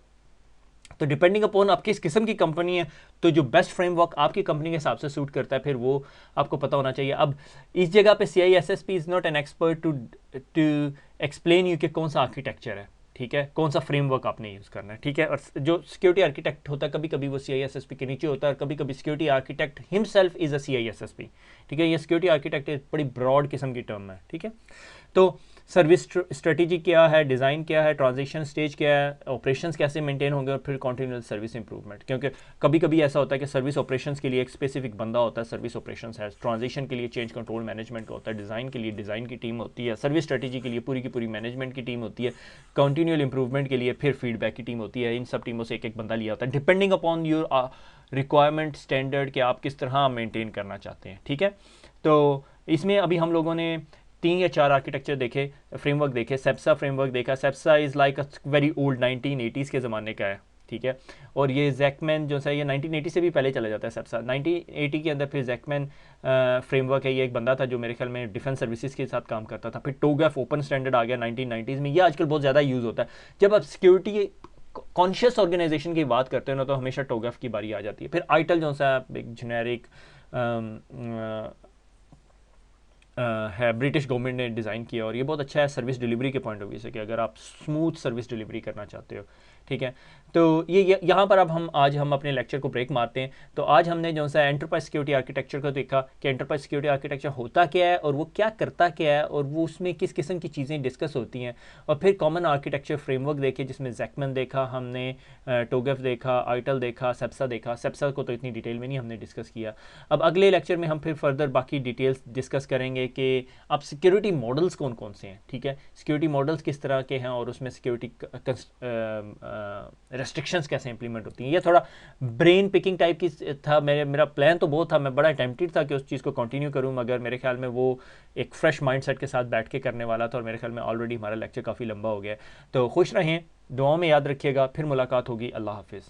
तो डिपेंडिंग अपॉन आप किस किस्म की कंपनी है, तो जो बेस्ट फ्रेमवर्क आपकी कंपनी के हिसाब से सूट करता है, फिर वो आपको पता होना चाहिए। अब इस जगह पे CISSP is not an expert to explain you कि कौन सा आर्किटेक्चर है, ठीक है, कौन सा फ्रेमवर्क आपने यूज़ करना है, ठीक है। और जो सिक्योरिटी आर्किटेक्ट होता है, कभी कभी वो CISSP के नीचे होता है, और कभी कभी security architect himself is a CISSP, ठीक है। ये सिक्योरिटी आर्किटेक्ट बड़ी ब्रॉड किस्म की टर्म है, ठीक है। तो सर्विस स्ट्रेटेजी क्या है, डिज़ाइन क्या है, ट्रांजिशन स्टेज क्या है, ऑपरेशंस कैसे मेंटेन होंगे, और फिर कॉन्टिन्यूअस सर्विस इंप्रूवमेंट। क्योंकि कभी कभी ऐसा होता है कि सर्विस ऑपरेशंस के लिए एक स्पेसिफिक बंदा होता है, सर्विस ऑपरेशंस है, ट्रांजिशन के लिए चेंज कंट्रोल मैनेजमेंट का होता है, डिज़ाइन के लिए डिज़ाइन की टीम होती है, सर्विस स्ट्रेटेजी के लिए पूरी की पूरी मैनेजमेंट की टीम होती है, कॉन्टिन्यूअल इंप्रूवमेंट के लिए फिर फीडबैक की टीम होती है। इन सब टीमों से एक एक बंदा लिया होता है, डिपेंडिंग अपॉन रिक्वायरमेंट स्टैंडर्ड कि आप किस तरह मेंटेन करना चाहते हैं, ठीक है। तो इसमें अभी हम लोगों ने 3 या 4 आर्किटेक्चर देखे, फ्रेमवर्क देखे। सेप्सा फ्रेमवर्क देखा। SABSA is like a very old 1980s के ज़माने का है, ठीक है। और ये जैकमैन जो है ये 1980 से भी पहले चला जाता है। सेप्सा 1980 के अंदर फिर जैकमैन फ्रेमवर्क है, ये एक बंदा था जो मेरे ख्याल में डिफेंस सर्विसेज के साथ काम करता था। फिर टोगेफ ओपन स्टैंडर्ड आ गया 1990s में, ये आजकल बहुत ज़्यादा यूज़ होता है। जब आप सिक्योरिटी कॉन्शियस ऑर्गेनाइजेशन की बात करते हो ना, तो हमेशा टोगेफ की बारी आ जाती है। फिर आईटल जो सा एक जेनेरिक है, ब्रिटिश गवर्नमेंट ने डिज़ाइन किया और ये बहुत अच्छा है सर्विस डिलीवरी के पॉइंट ऑफ व्यू से, कि अगर आप स्मूथ सर्विस डिलीवरी करना चाहते हो, ठीक है। तो ये यहाँ पर अब हम अपने लेक्चर को ब्रेक मारते हैं। तो आज हमने जो सा एंटरप्राइज सिक्योरिटी आर्किटेक्चर को देखा कि एंटरप्राइज सिक्योरिटी आर्किटेक्चर होता क्या है और वो क्या करता क्या है और वो उसमें किस किस्म की चीज़ें डिस्कस होती हैं। और फिर कॉमन आर्किटेक्चर फ्रेमवर्क देखे, जिसमें जैकमैन देखा हमने, टोगेफ देखा, आईटल देखा, सेप्सा देखा। सेप्सा को तो इतनी डिटेल में नहीं हमने डिस्कस किया। अब अगले लेक्चर में हम फिर फर्दर बाकी डिटेल्स डिस्कस करेंगे कि अब सिक्योरिटी मॉडल्स कौन कौन से हैं, ठीक है। सिक्योरिटी मॉडल्स किस तरह के हैं और उसमें सिक्योरिटी रेस्ट्रिक्शंस कैसे इंप्लीमेंट होती हैं। ये थोड़ा ब्रेन पिकिंग टाइप की था। मेरा प्लान तो बहुत था, मैं बड़ा टेम्प्टेड था कि उस चीज़ को कंटिन्यू करूं, मगर मेरे ख्याल में वो एक फ्रेश माइंडसेट के साथ बैठ के करने वाला था और मेरे ख्याल में ऑलरेडी हमारा लेक्चर काफ़ी लंबा हो गया है। तो खुश रहें, दुआओं में याद रखिएगा, फिर मुलाकात होगी। अल्लाह हाफिज़।